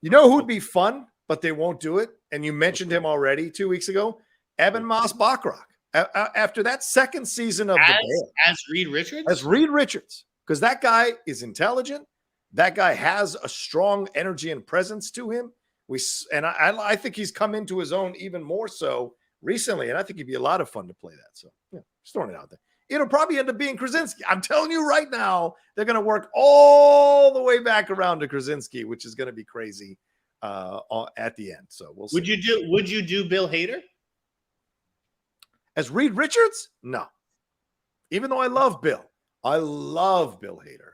You know who'd be fun, but they won't do it? And you mentioned him already 2 weeks ago. Eben Moss Bachrach. After that second season of The Bear. As Reed Richards? As Reed Richards. Because that guy is intelligent. That guy has a strong energy and presence to him. I think he's come into his own even more so recently. And I think he'd be a lot of fun to play that. So, just throwing it out there. it'll probably end up being Krasinski. I'm telling you right now, they're going to work all the way back around to Krasinski, which is going to be crazy at the end. So we'll see. Would you do Bill Hader as Reed Richards? No. Even though I love Bill Hader.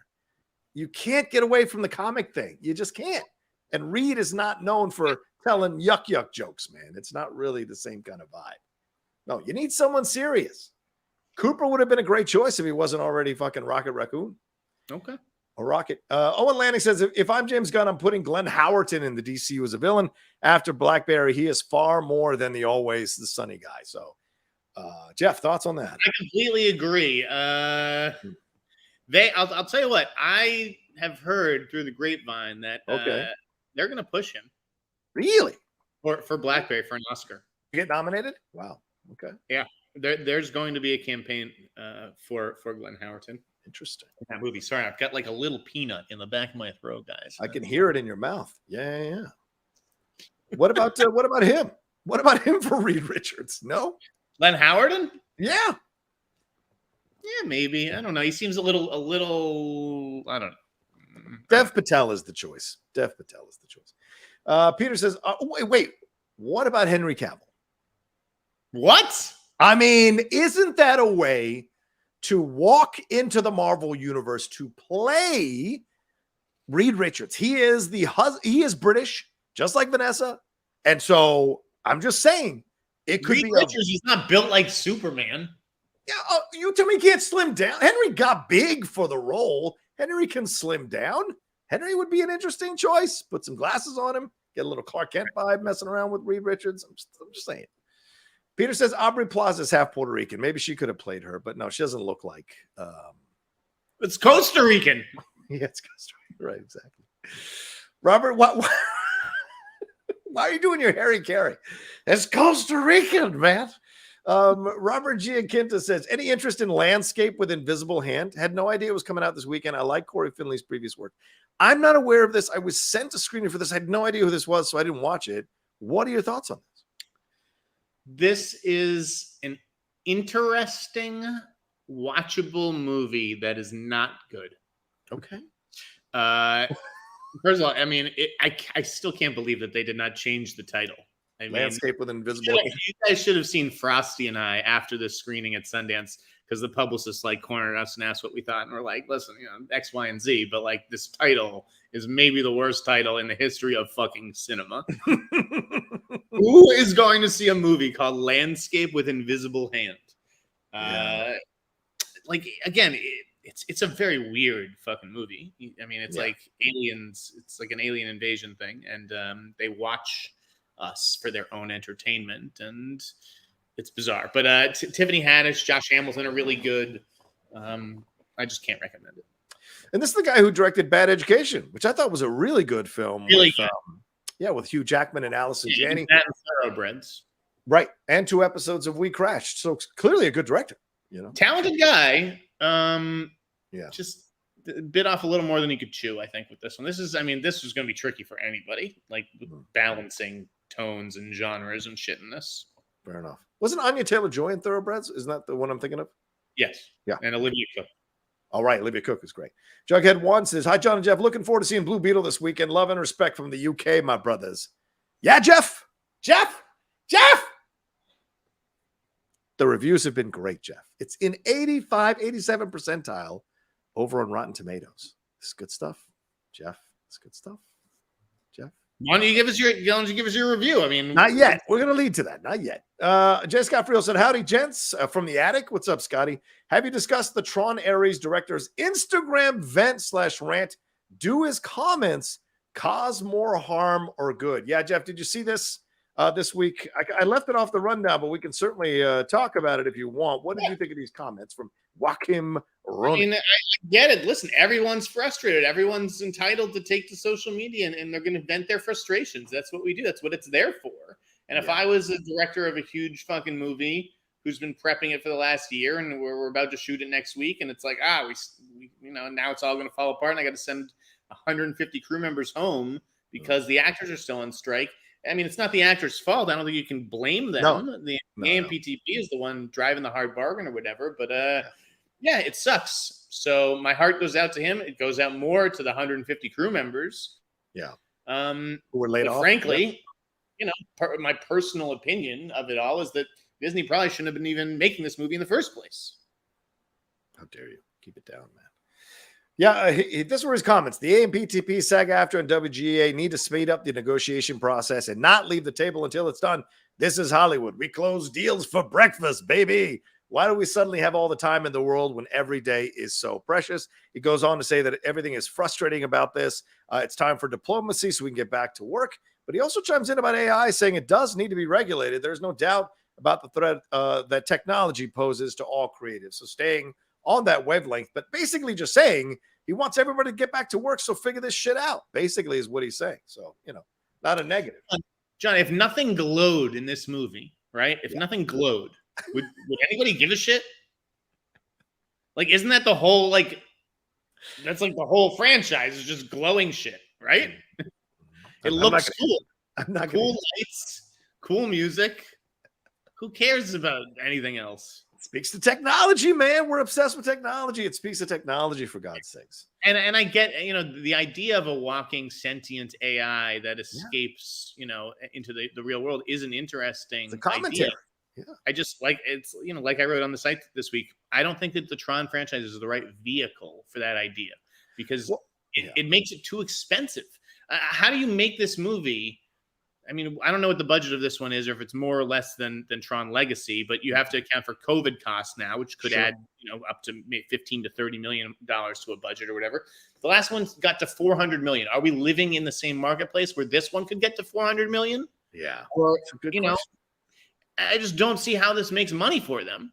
You can't get away from the comic thing. You just can't. And Reed is not known for telling yuck jokes, man. It's not really the same kind of vibe. No, you need someone serious. Cooper would have been a great choice if he wasn't already fucking Rocket Raccoon. Okay. Or Rocket. Owen Lanning says, if I'm James Gunn, I'm putting Glenn Howerton in the DCU as a villain. After Blackberry, he is far more than the always the sunny guy. So, Jeff, thoughts on that? I completely agree. I'll tell you what, I have heard through the grapevine that they're going to push him. Really? For Blackberry for an Oscar. You get nominated? Wow. Okay. Yeah. There's going to be a campaign for Glenn Howerton. Interesting. In that movie. Sorry, I've got like a little peanut in the back of my throat, guys. I can hear it in your mouth. Yeah. What about him? What about him for Reed Richards? No? Glenn Howerton? Yeah. Yeah, maybe. I don't know. He seems a little. I don't know. Dev Patel is the choice. Peter says, wait. What about Henry Cavill? What? I mean, isn't that a way to walk into the Marvel universe to play Reed Richards? He is British, just like Vanessa. And so I'm just saying it could Reed be Richards. He's not built like Superman. Yeah, you tell me he can't slim down. Henry got big for the role. Henry can slim down. Henry would be an interesting choice. Put some glasses on him. Get a little Clark Kent vibe messing around with Reed Richards. I'm just saying. Peter says Aubrey Plaza is half Puerto Rican. Maybe she could have played her, but no, she doesn't look like. It's Costa Rican. Yeah, it's Costa Rican. Right, exactly. Robert, why are you doing your Harry Carey? It's Costa Rican, man. Robert Giaquinta says, any interest in Landscape with Invisible Hand? Had no idea it was coming out this weekend. I like Corey Finley's previous work. I'm not aware of this. I was sent a screener for this. I had no idea who this was, so I didn't watch it. What are your thoughts on this? This is an interesting, watchable movie that is not good. Okay. First of all, I mean, I still can't believe that they did not change the title. I mean, Landscape with Invisible Hand. You guys should have seen Frosty and I after this screening at Sundance, because the publicist like cornered us and asked what we thought, and we're like, listen, X, Y, and Z, but like this title is maybe the worst title in the history of fucking cinema. Who is going to see a movie called Landscape with Invisible Hand? Like, again, it's a very weird fucking movie. I mean, it's like aliens. It's like an alien invasion thing, and they watch us for their own entertainment, and it's bizarre. But Tiffany Haddish, Josh Hamilton are really good. I just can't recommend it. And this is the guy who directed Bad Education, which I thought was a really good film. Really good. With Hugh Jackman and Allison Janney. And Thoroughbreds. Right. And 2 episodes of We Crashed. So clearly a good director. Talented guy. Just bit off a little more than he could chew, I think, with this one. This was going to be tricky for anybody, like balancing tones and genres and shit in this. Fair enough. Wasn't Anya Taylor-Joy in Thoroughbreds? Isn't that the one I'm thinking of? Yes. Yeah. And Olivia Cook. All right. Olivia Cook is great. Jughead 1 says, hi, John and Jeff. Looking forward to seeing Blue Beetle this weekend. Love and respect from the UK, my brothers. Yeah, Jeff. The reviews have been great, Jeff. It's in 87 percentile over on Rotten Tomatoes. This is good stuff, Jeff. It's good stuff, Jeff. Why don't you give us your review? I mean, not yet. We're going to lead to that. Not yet. J. Scott Friel said, howdy, gents, from the attic. What's up, Scotty? Have you discussed the Tron Ares director's Instagram vent/rant? Do his comments cause more harm or good? Yeah, Jeff, did you see this this week? I left it off the rundown, but we can certainly talk about it if you want. What did you think of these comments from Joachim Ronny? I mean, I get it. Listen, everyone's frustrated. Everyone's entitled to take to social media, and they're going to vent their frustrations. That's what we do. That's what it's there for. And if I was a director of a huge fucking movie who's been prepping it for the last year, and we're about to shoot it next week, and it's like, we now it's all going to fall apart, and I got to send 150 crew members home because the actors are still on strike. I mean, it's not the actor's fault. I don't think you can blame them. The AMPTP is the one driving the hard bargain or whatever. But yeah, it sucks. So my heart goes out to him. It goes out more to the 150 crew members. Yeah. Who were laid off. Frankly, my personal opinion of it all is that Disney probably shouldn't have been even making this movie in the first place. How dare you? Keep it down, man. Yeah, this were his comments. The AMPTP, SAG-AFTRA, and WGA need to speed up the negotiation process and not leave the table until it's done. This is Hollywood. We close deals for breakfast, baby. Why do we suddenly have all the time in the world when every day is so precious? He goes on to say that everything is frustrating about this. It's time for diplomacy so we can get back to work. But he also chimes in about AI, saying it does need to be regulated. There's no doubt about the threat that technology poses to all creatives. So staying on that wavelength, but basically just saying he wants everybody to get back to work. So figure this shit out, basically, is what he's saying. So, not a negative. John, if nothing glowed in this movie, right? If nothing glowed, would anybody give a shit? Like, isn't that the whole, that's like the whole franchise is just glowing shit, right? It looks cool. I'm not cool lights, cool music. Who cares about anything else? It speaks to technology, man. We're obsessed with technology. It speaks to technology, for God's sakes. And I get, the idea of a walking sentient AI that escapes, into the real world is an interesting commentary. Idea. Yeah. I just like like I wrote on the site this week. I don't think that the Tron franchise is the right vehicle for that idea because it makes it too expensive. How do you make this movie? I mean, I don't know what the budget of this one is, or if it's more or less than Tron Legacy, but you have to account for COVID costs now, which could add, up to $15 to $30 million to a budget or whatever. The last one got to $400 million. Are we living in the same marketplace where this one could get to $400 million? Yeah. Or, I just don't see how this makes money for them.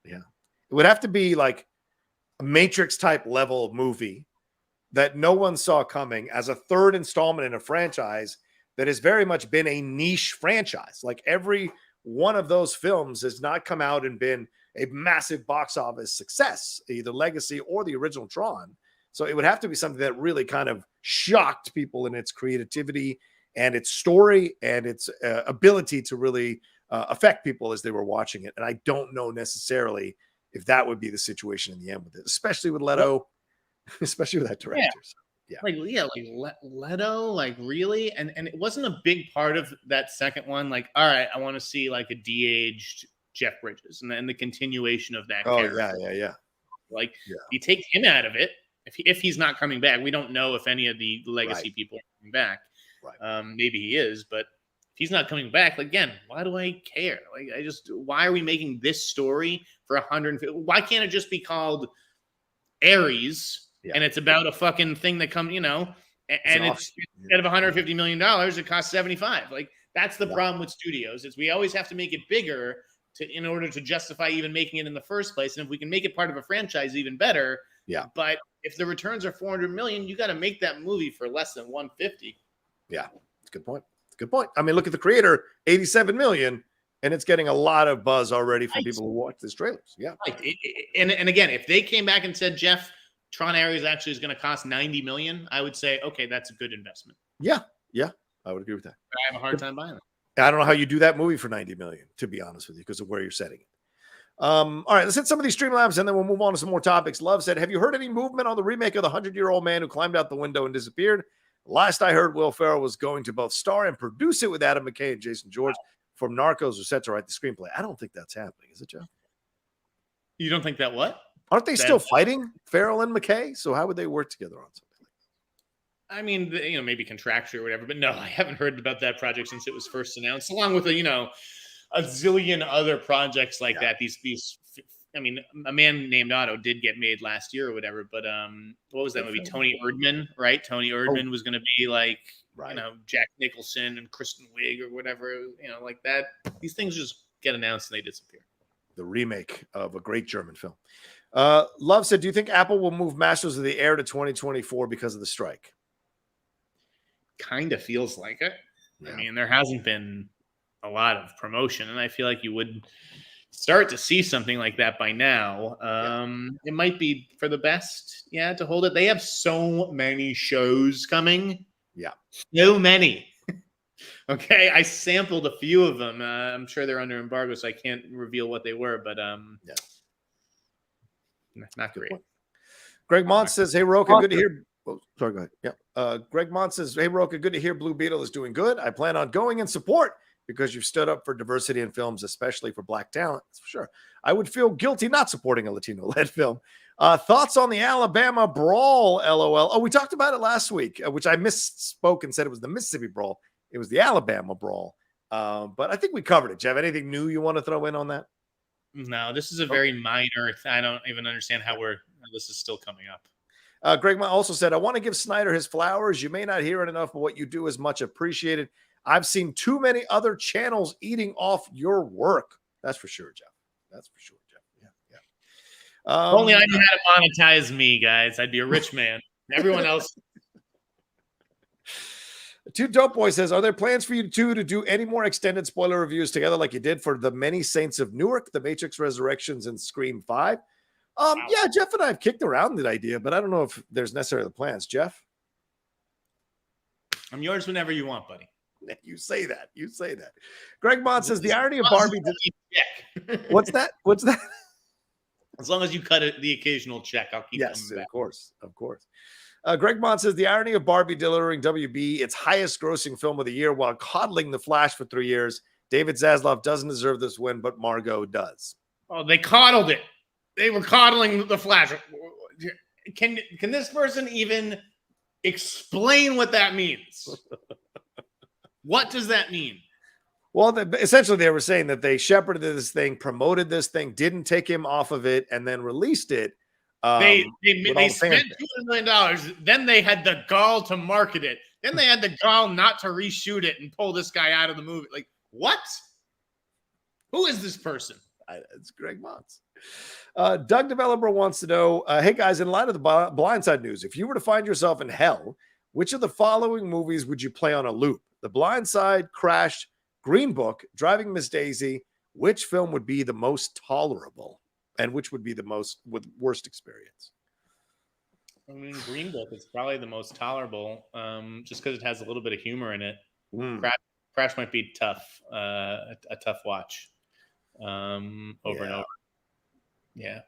Yeah. It would have to be like a Matrix type level movie that no one saw coming as a third installment in a franchise that has very much been a niche franchise. Like every one of those films has not come out and been a massive box office success, either Legacy or the original Tron. So it would have to be something that really kind of shocked people in its creativity and its story and its ability to really affect people as they were watching it. And I don't know necessarily if that would be the situation in the end with it, especially with Leto, especially with that director. Yeah. Leto, really? And it wasn't a big part of that second one. Like, all right, I want to see like a de-aged Jeff Bridges and then the continuation of that character. Yeah. You take him out of it. If he's not coming back, we don't know if any of the legacy people are coming back. Right. Maybe he is, but if he's not coming back, again, why do I care? Why are we making this story for 150? Why can't it just be called Ares? Yeah. And it's about a fucking thing that comes, and it's instead of $150 million, it costs 75. That's the problem with studios is we always have to make it bigger in order to justify even making it in the first place. And if we can make it part of a franchise, even better. Yeah. But if the returns are $400 million, you got to make that movie for less than 150. Yeah, it's a good point. I mean, look at The Creator, 87 million, and it's getting a lot of buzz already from people who watch these trailers. Yeah. Right. And again, if they came back and said, Jeff, Tron Ares actually is going to cost $90 million, I would say, okay, that's a good investment. Yeah, I would agree with that. But I have a hard time buying it. I don't know how you do that movie for $90 million, to be honest with you, because of where you're setting it. All right, let's hit some of these Streamlabs, and then we'll move on to some more topics. Love said, have you heard any movement on the remake of the 100-year-old man who climbed out the window and disappeared? Last I heard, Will Ferrell was going to both star and produce it with Adam McKay and Jason George from Narcos, who set to write the screenplay. I don't think that's happening, is it, Joe? You don't think that what? Aren't they still fighting, Ferrell and McKay? So how would they work together on something like that? I mean, maybe contractual or whatever, but no, I haven't heard about that project since it was first announced, along with a zillion other projects like that. These, I mean, A Man Named Otto did get made last year or whatever, but what was that movie? Tony Erdmann, right? Tony Erdmann was going to be like, Jack Nicholson and Kristen Wiig or whatever, like that. These things just get announced and they disappear. The remake of a great German film. Love said, do you think Apple will move Masters of the Air to 2024 because of the strike? Kind of feels like it. Yeah. I mean, there hasn't been a lot of promotion, and I feel like you would start to see something like that by now. It might be for the best, to hold it. They have so many shows coming. Yeah. So many. Okay, I sampled a few of them. I'm sure they're under embargo, so I can't reveal what they were, but Not great. Greg Mont says, hey, Rocha, good to hear. Oh, sorry, go ahead. Yeah. Greg Mont says, hey, Rocha, good to hear Blue Beetle is doing good. I plan on going in support because you've stood up for diversity in films, especially for Black talent. That's for sure. I would feel guilty not supporting a Latino-led film. Thoughts on the Alabama Brawl, LOL. Oh, we talked about it last week, which I misspoke and said it was the Mississippi Brawl. It was the Alabama Brawl. But I think we covered it. Do you have anything new you want to throw in on that? No, this is a very minor. I don't even understand how this is still coming up. Greg also said, I want to give Sneider his flowers. You may not hear it enough, but what you do is much appreciated. I've seen too many other channels eating off your work. That's for sure, Jeff. That's for sure, Jeff. Yeah. If only I knew how to monetize me, guys. I'd be a rich man. Everyone else. Two Dope Boy says, are there plans for you two to do any more extended spoiler reviews together like you did for The Many Saints of Newark, The Matrix Resurrections, and Scream 5? Wow. Yeah, Jeff and I have kicked around that idea, but I don't know if there's necessarily plans. Jeff? I'm yours whenever you want, buddy. You say that. You say that. Greg Mont says, the irony of Barbie. What's that? What's that? As long as you cut it, the occasional check, I'll keep coming back. Of course. Of course. Greg Mont says, the irony of Barbie delivering WB its highest grossing film of the year while coddling The Flash for 3 years. David Zaslav doesn't deserve this win, but Margot does. Oh, they coddled it. They were coddling The Flash. Can this person even explain what that means? What does that mean? Well, essentially, they were saying that they shepherded this thing, promoted this thing, didn't take him off of it, and then released it. They spent $200 million. Then they had the gall to market it. Then they had the gall not to reshoot it and pull this guy out of the movie. Like, what? Who is this person? It's Greg Mons. Doug Developer wants to know, hey, guys, in light of the Blindside news, if you were to find yourself in hell, which of the following movies would you play on a loop? The Blind Side, Crash, Green Book, Driving Miss Daisy. Which film would be the most tolerable? And which would be the worst experience? I mean, Green Book is probably the most tolerable, just because it has a little bit of humor in it. Crash might be tough, a tough watch over and over. Yeah.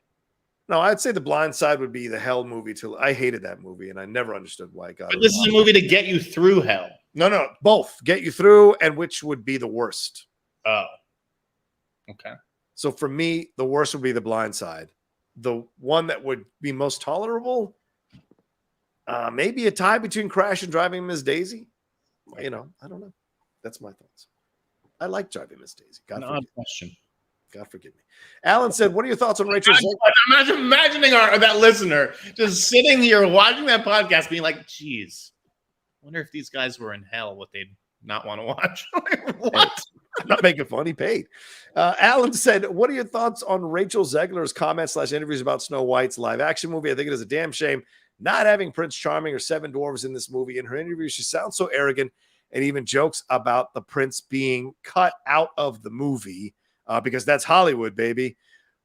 No, I'd say The Blind Side would be the hell movie. I hated that movie, and I never understood why it got. But this is a movie to get you through hell. No, both get you through, and which would be the worst? Oh, okay. So for me, the worst would be The Blind Side. The one that would be most tolerable, maybe a tie between Crash and Driving Miss Daisy. You know, I don't know. That's my thoughts. I like Driving Miss Daisy. God forgive me. Alan said, what are your thoughts on Rachel Zegler? I'm imagining that listener just sitting here watching that podcast being like, geez, I wonder if these guys were in hell, what they'd not want to watch. What? I'm not making fun. He paid. Alan said, what are your thoughts on Rachel Zegler's comments/interviews about Snow White's live action movie? I think it is a damn shame not having Prince Charming or Seven Dwarfs in this movie. In her interview, she sounds so arrogant and even jokes about the prince being cut out of the movie because that's Hollywood, baby.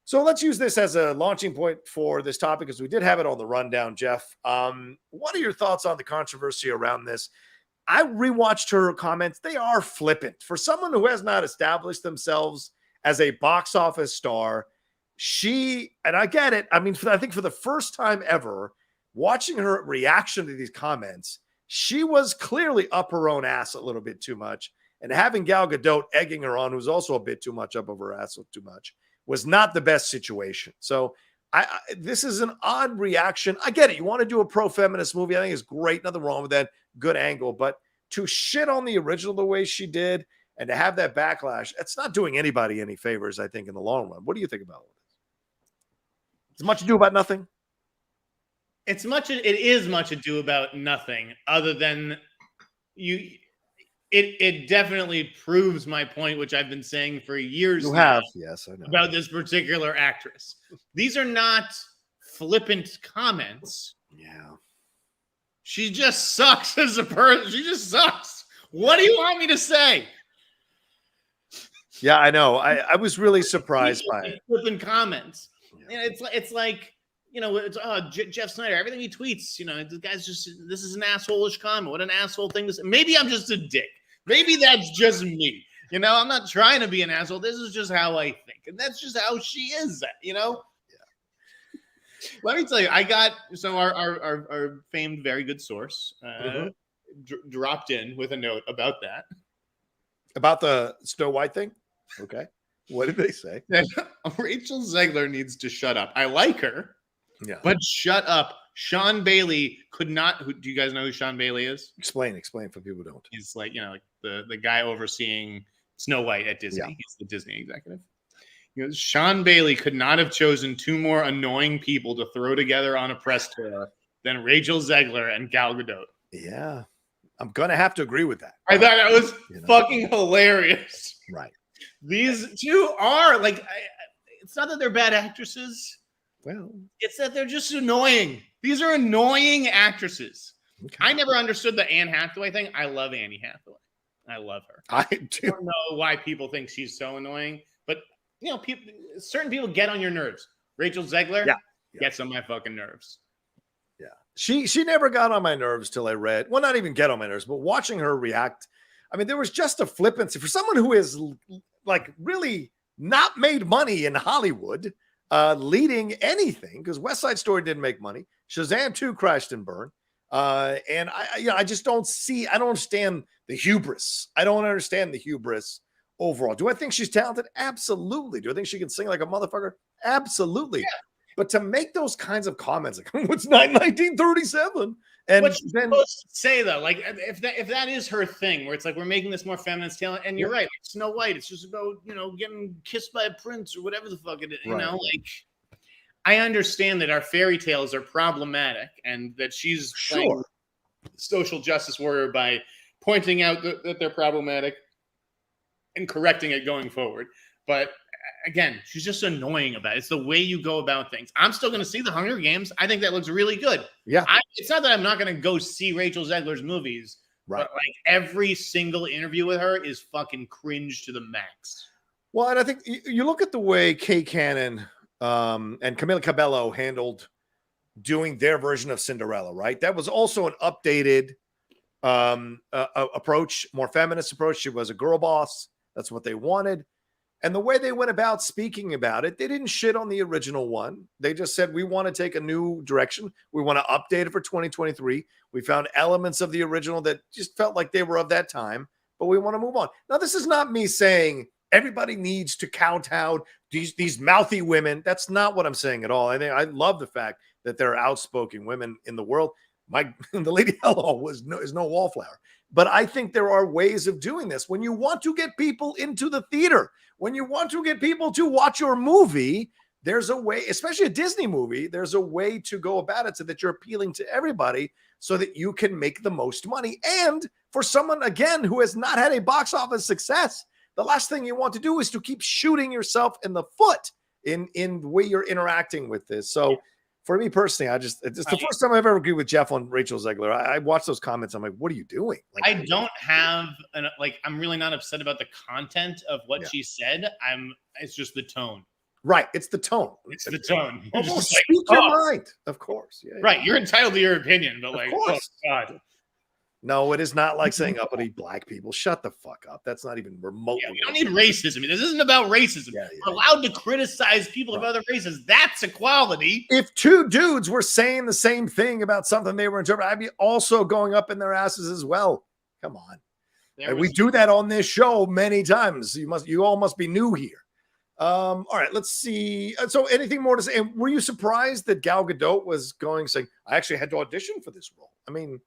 So let's use this as a launching point for this topic because we did have it on the rundown, Jeff. What are your thoughts on the controversy around this? I rewatched her comments. They are flippant. For someone who has not established themselves as a box office star, and I get it. I mean, I think for the first time ever, watching her reaction to these comments, she was clearly up her own ass a little bit too much. And having Gal Gadot egging her on, who's also a bit too much up of her ass too much, was not the best situation. So this is an odd reaction. I get it. You want to do a pro-feminist movie. I think it's great. Nothing wrong with that. Good angle. But to shit on the original the way she did and to have that backlash, it's not doing anybody any favors, I think, in the long run. What do you think about all this? It's much ado about nothing. It is much ado about nothing other than you. It definitely proves my point, which I've been saying for years. You have, yes, I know. About this particular actress. These are not flippant comments. Yeah. She just sucks as a person. She just sucks. What do you want me to say? Yeah, I know. I was really surprised by it. Flippant comments. Yeah. It's like, it's Jeff Sneider. Everything he tweets, the guy's this is an asshole-ish comment. What an asshole thing to say. Maybe I'm just a dick. Maybe that's just me. I'm not trying to be an asshole. This is just how I think. And that's just how she is, Yeah. Let me tell you, I got our famed very good source dropped in with a note about that. About the Snow White thing? Okay. What did they say? Rachel Zegler needs to shut up. I like her, but shut up. Sean Bailey could not. Do you guys know who Sean Bailey is? Explain for people who don't. He's like, like the guy overseeing Snow White at Disney. Yeah. He's the Disney executive. Sean Bailey could not have chosen two more annoying people to throw together on a press tour than Rachel Zegler and Gal Gadot. Yeah. I'm going to have to agree with that. I thought that was fucking hilarious. Right. These two are like, it's not that they're bad actresses. Well, it's that they're just annoying. These are annoying actresses. Okay. I never understood the Anne Hathaway thing. I love Annie Hathaway. I love her. I don't know why people think she's so annoying, but certain people get on your nerves. Rachel Zegler gets on my fucking nerves. Yeah. She never got on my nerves till I read, well, not even get on my nerves, but watching her react. I mean, there was just a flippancy for someone who is like really not made money in Hollywood, leading anything, because West Side Story didn't make money. Shazam 2 crashed and burned. And I just don't understand the hubris. I don't understand the hubris overall. Do I think she's talented? Absolutely. Do I think she can sing like a motherfucker? Absolutely. Yeah. But to make those kinds of comments, like, what's 1937? And what she's supposed to say, though, like if that is her thing, where it's like we're making this more feminist talent, and you're right, like Snow White, it's just about getting kissed by a prince or whatever the fuck it is. Right. Like I understand that our fairy tales are problematic, and that she's playing social justice warrior by pointing out that they're problematic and correcting it going forward. But again, she's just annoying about it. It's the way you go about things. I'm still going to see The Hunger Games. I think that looks really good. Yeah. It's not that I'm not going to go see Rachel Zegler's movies, right? But like every single interview with her is fucking cringe to the max. Well, and I think you look at the way Kay Cannon and Camila Cabello handled doing their version of Cinderella, right? That was also an updated approach, more feminist approach. She was a girl boss. That's what they wanted. And the way they went about speaking about it, they didn't shit on the original one. They just said, we want to take a new direction. We want to update it for 2023. We found elements of the original that just felt like they were of that time, but we want to move on. Now, this is not me saying everybody needs to kowtow these mouthy women. That's not what I'm saying at all. I think I love the fact that there are outspoken women in the world. The Lady Hello is no wallflower. But I think there are ways of doing this. When you want to get people into the theater, when you want to get people to watch your movie, there's a way, especially a Disney movie, there's a way to go about it so that you're appealing to everybody so that you can make the most money. And for someone, again, who has not had a box office success, the last thing you want to do is to keep shooting yourself in the foot in the way you're interacting with this. So for me personally, it's the first time I've ever agreed with Jeff on Rachel Zegler. I watched those comments. I'm like, what are you doing? Like, I don't have I'm really not upset about the content of what she said. It's just the tone. Right. It's the tone. It's the tone. Almost speak your mind. Of course. Yeah, right. You're entitled to your opinion, but of course. Oh God. No, it is not like saying uppity black people. Shut the fuck up. That's not even remotely. We don't need racism. This isn't about racism. We're allowed to criticize people of other races. That's equality. If two dudes were saying the same thing about something they were interpreting, I'd be also going up in their asses as well. Come on. And we do that on this show many times. You all must be new here. All right, let's see. So anything more to say? And were you surprised that Gal Gadot was saying, I actually had to audition for this role? I mean,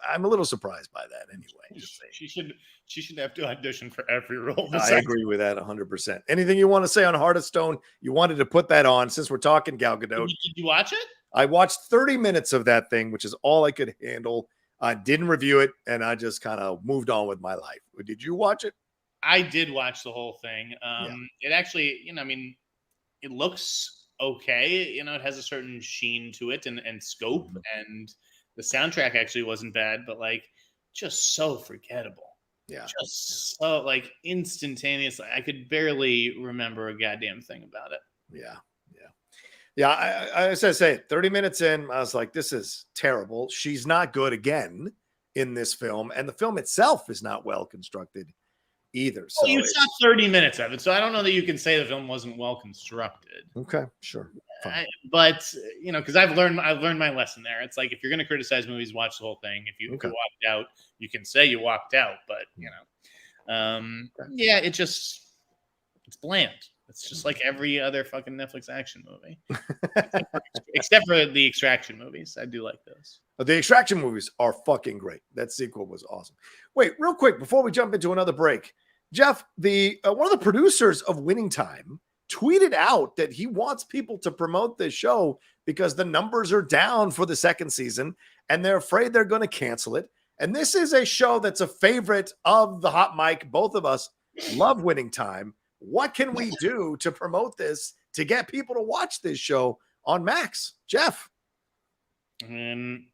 I'm a little surprised by that anyway. She should have to audition for every role. I agree with that 100%. Anything you want to say on Heart of Stone? You wanted to put that on since we're talking Gal Gadot. Did you watch it? I watched 30 minutes of that thing, which is all I could handle. I didn't review it, and I just kind of moved on with my life. Did you watch it? I did watch the whole thing. It actually, it looks okay. It has a certain sheen to it and scope, and the soundtrack actually wasn't bad, but just so forgettable. Yeah. Just so instantaneous. I could barely remember a goddamn thing about it. Yeah. I say 30 minutes in, I was like, this is terrible. She's not good again in this film. And the film itself is not well constructed either. So you saw 30 minutes of it. So I don't know that you can say the film wasn't well constructed. Okay, sure. But because I've learned my lesson there. It's like if you're going to criticize movies, watch the whole thing. If you walked out, you can say you walked out. But it's bland. It's just like every other fucking Netflix action movie, except for the Extraction movies. I do like those. The Extraction movies are fucking great. That sequel was awesome. Wait, real quick before we jump into another break, Jeff, one of the producers of Winning Time tweeted out that he wants people to promote this show because the numbers are down for the second season and they're afraid they're going to cancel it. And this is a show that's a favorite of the Hot Mic. Both of us love Winning Time. What can we do to promote this to get people to watch this show on Max? Jeff. We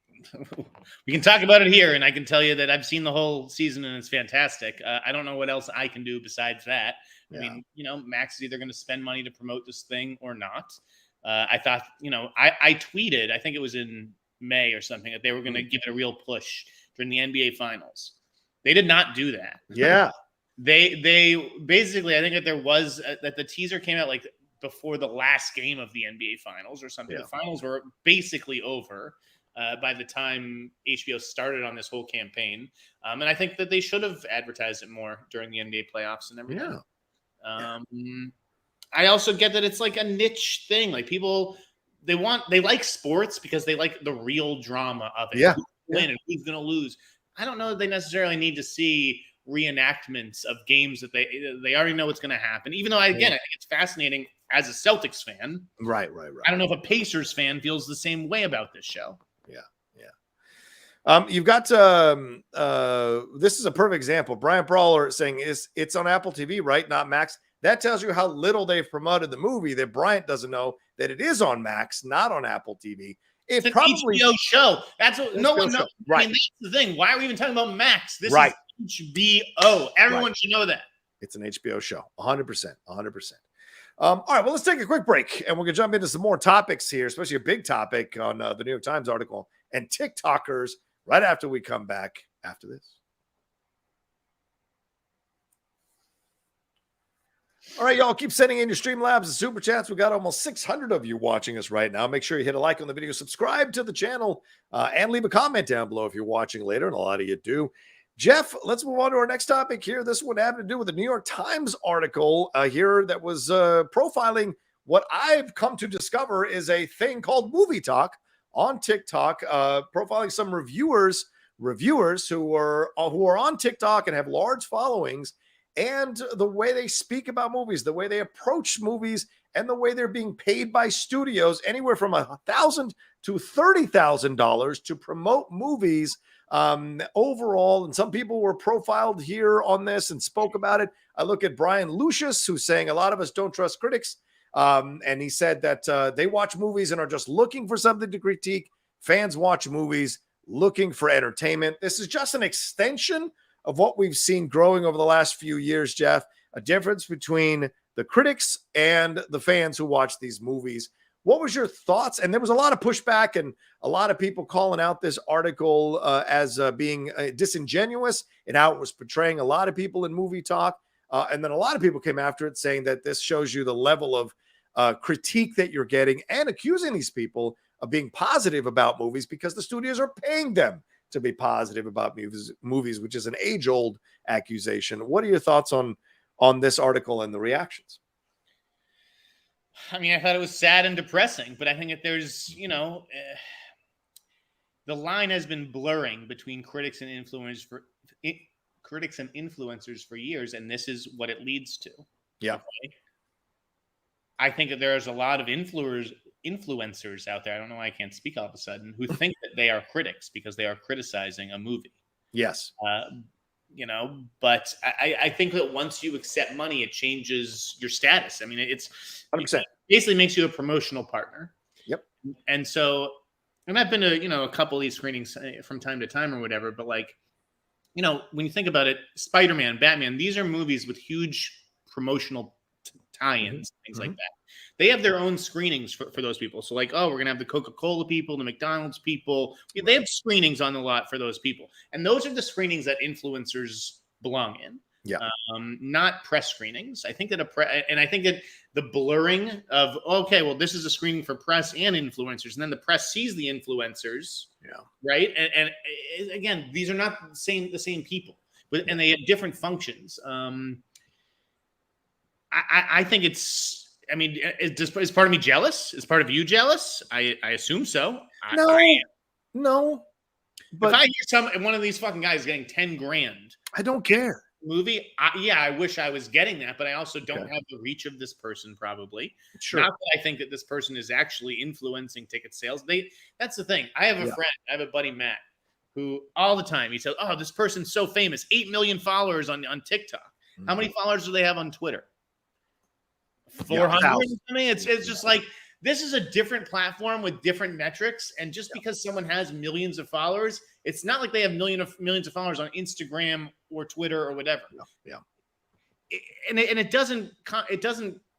can talk about it here, and I can tell you that I've seen the whole season and it's fantastic. I don't know what else I can do besides that. I mean, Max is either going to spend money to promote this thing or not. I thought, I tweeted, I think it was in May or something, that they were going to give it a real push during the NBA Finals. They did not do that. Yeah. They basically, I think that there was that the teaser came out like before the last game of the NBA Finals or something. Yeah. The finals were basically over by the time HBO started on this whole campaign. And I think that they should have advertised it more during the NBA playoffs and everything. Yeah. I also get that it's like a niche thing. Like people, they like sports because they like the real drama of it. Yeah. Who's gonna win and who's going to lose. I don't know that they necessarily need to see reenactments of games that they already know what's going to happen. Even though, I think it's fascinating as a Celtics fan. Right. I don't know if a Pacers fan feels the same way about this show. You've got this is a perfect example. Brian Brawler saying it's on Apple TV, right? Not Max. That tells you how little they've promoted the movie that Bryant doesn't know that it is on Max, not on Apple TV. It's an HBO show. That's what no one knows. Right. I mean, that's the thing. Why are we even talking about Max? This is HBO. Everyone should know that. It's an HBO show. 100%. All right, well, let's take a quick break, and we're going to jump into some more topics here, especially a big topic on the New York Times article and Tik Takers right after we come back after this. All right, y'all, keep sending in your StreamLabs and Super Chats. We got almost 600 of you watching us right now. Make sure you hit a like on the video, subscribe to the channel, and leave a comment down below if you're watching later, and a lot of you do. Jeff, let's move on to our next topic here. This one having to do with the New York Times article here that was profiling what I've come to discover is a thing called MovieTok on TikTok, profiling some reviewers who are on TikTok and have large followings, and the way they speak about movies, the way they approach movies, and the way they're being paid by studios anywhere from $1,000 to $30,000 to promote movies overall. And some people were profiled here on this and spoke about it. I look at Brian Lucius, who's saying a lot of us don't trust critics. And he said that they watch movies and are just looking for something to critique. Fans watch movies looking for entertainment. This is just an extension of what we've seen growing over the last few years, Jeff, a difference between the critics and the fans who watch these movies. What was your thoughts? And there was a lot of pushback and a lot of people calling out this article as being disingenuous and how it was portraying a lot of people in MovieTok. And then a lot of people came after it saying that this shows you the level of critique that you're getting and accusing these people of being positive about movies because the studios are paying them to be positive about movies, which is an age-old accusation. What are your thoughts on this article and the reactions? I mean, I thought it was sad and depressing, but I think that there's, the line has been blurring between critics and influencers for years, and this is what it leads to. Yeah. Okay? I think that there's a lot of influencers out there. I don't know why I can't speak all of a sudden, who think that they are critics because they are criticizing a movie. Yes. But I think that once you accept money, it changes your status. I mean, it basically makes you a promotional partner. Yep. And so, and I've been to, a couple of these screenings from time to time or whatever, but when you think about it, Spider-Man, Batman, these are movies with huge promotional tie-ins, things like that. They have their own screenings for those people. So we're going to have the Coca-Cola people, the McDonald's people. They have screenings on the lot for those people. And those are the screenings that influencers belong in. Yeah. Not press screenings. I think that I think that the blurring of, okay, well, this is a screening for press and influencers, and then the press sees the influencers, right? And again, these are not the same people, but and they have different functions. I think it's. I mean, is part of me jealous? Is part of you jealous? I assume so. No. But if I hear one of these fucking guys getting 10 grand, I don't care. Movie, I wish I was getting that, but I also don't have the reach of this person, probably. Sure. Not that I think that this person is actually influencing ticket sales. That's the thing. I have a friend, I have a buddy, Matt, who all the time he says, "Oh, this person's so famous, 8 million followers on TikTok." How many followers do they have on Twitter? 400. I mean, it's just like, this is a different platform with different metrics, and just because someone has millions of followers, it's not like they have millions of followers on Instagram or Twitter or whatever. And it doesn't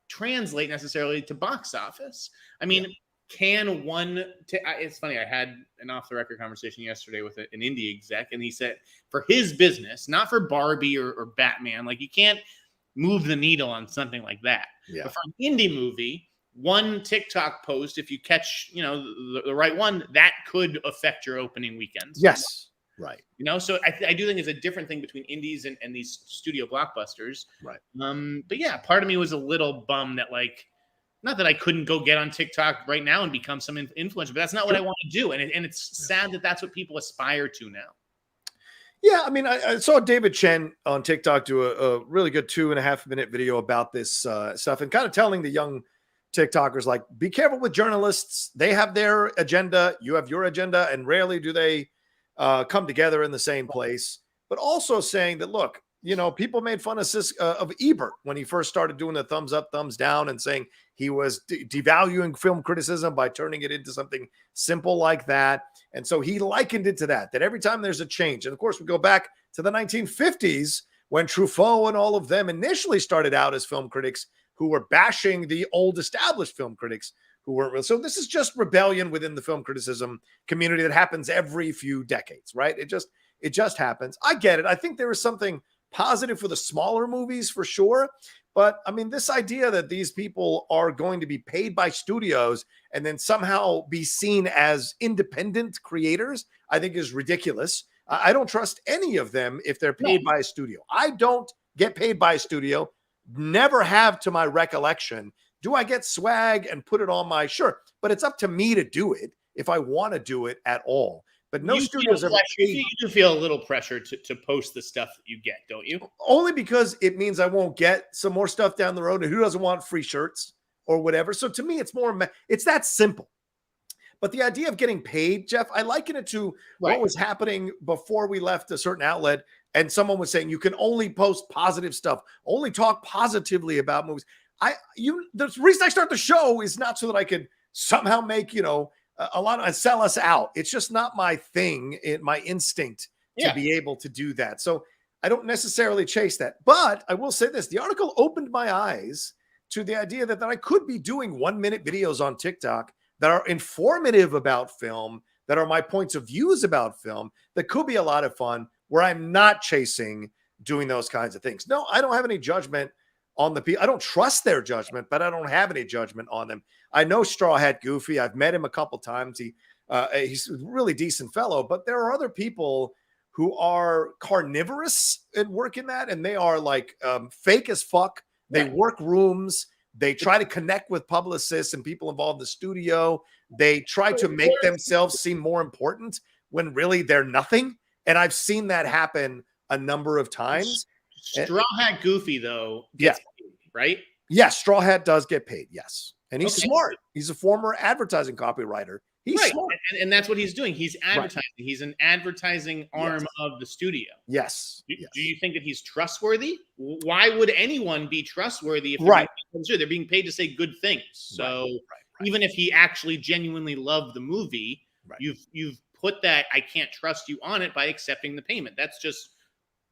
translate necessarily to box office. I mean, can one? It's funny. I had an off the record conversation yesterday with an Indy exec, and he said for his business, not for Barbie or Batman, like you can't move the needle on something like that. But for an indie movie, one TikTok post, if you catch, the right one, that could affect your opening weekends. Yes. Right. So I do think it's a different thing between indies and these studio blockbusters. Right. But yeah, part of me was a little bummed that, like, not that I couldn't go get on TikTok right now and become some influencer, but that's not what I want to do. And it's sad that that's what people aspire to now. Yeah, I mean, I saw David Chen on TikTok do a really good 2.5-minute video about this stuff, and kind of telling the young TikTokers, like, be careful with journalists. They have their agenda. You have your agenda, and rarely do they come together in the same place. But also saying that, look, people made fun of Ebert when he first started doing the thumbs up, thumbs down, and saying he was devaluing film criticism by turning it into something simple like that. And so he likened it to that every time there's a change. And of course, we go back to the 1950s when Truffaut and all of them initially started out as film critics who were bashing the old established film critics who weren't real. So this is just rebellion within the film criticism community that happens every few decades, right? It just happens. I get it. I think there is something positive for the smaller movies for sure. But I mean, this idea that these people are going to be paid by studios and then somehow be seen as independent creators, I think is ridiculous. I don't trust any of them if they're paid by a studio. I don't get paid by a studio. Never have to my recollection. Do I get swag and put it on my shirt? But it's up to me to do it if I want to do it at all. But no studios ever. You do feel a little pressure to post the stuff that you get, don't you? Only because it means I won't get some more stuff down the road. And who doesn't want free shirts or whatever? So to me, it's that simple. But the idea of getting paid, Jeff, I liken it to what was happening before we left a certain outlet. And someone was saying you can only post positive stuff, only talk positively about movies. The reason I start the show is not so that I could somehow make, a lot and sell us out. It's just not my thing, my instinct to be able to do that. So I don't necessarily chase that. But I will say this, the article opened my eyes to the idea that I could be doing 1-minute videos on TikTok that are informative about film, that are my points of views about film, that could be a lot of fun, where I'm not chasing doing those kinds of things. No, I don't have any judgment on the people. I don't trust their judgment, but I don't have any judgment on them. I know Straw Hat Goofy. I've met him a couple times. He's a really decent fellow, but there are other people who are carnivorous at work in that, and they are like fake as fuck. They work rooms. They try to connect with publicists and people involved in the studio. They try to make themselves seem more important when really they're nothing. And I've seen that happen a number of times. Straw Hat Goofy, though, gets paid, right? Yes, Straw Hat does get paid, yes. And he's smart. He's a former advertising copywriter. He's smart. And that's what he's doing. He's advertising. Right. He's an advertising arm of the studio. Yes. Do you think that he's trustworthy? Why would anyone be trustworthy if they're being paid to say good things? So even if he actually genuinely loved the movie, you've put that I can't trust you on it by accepting the payment. That's just,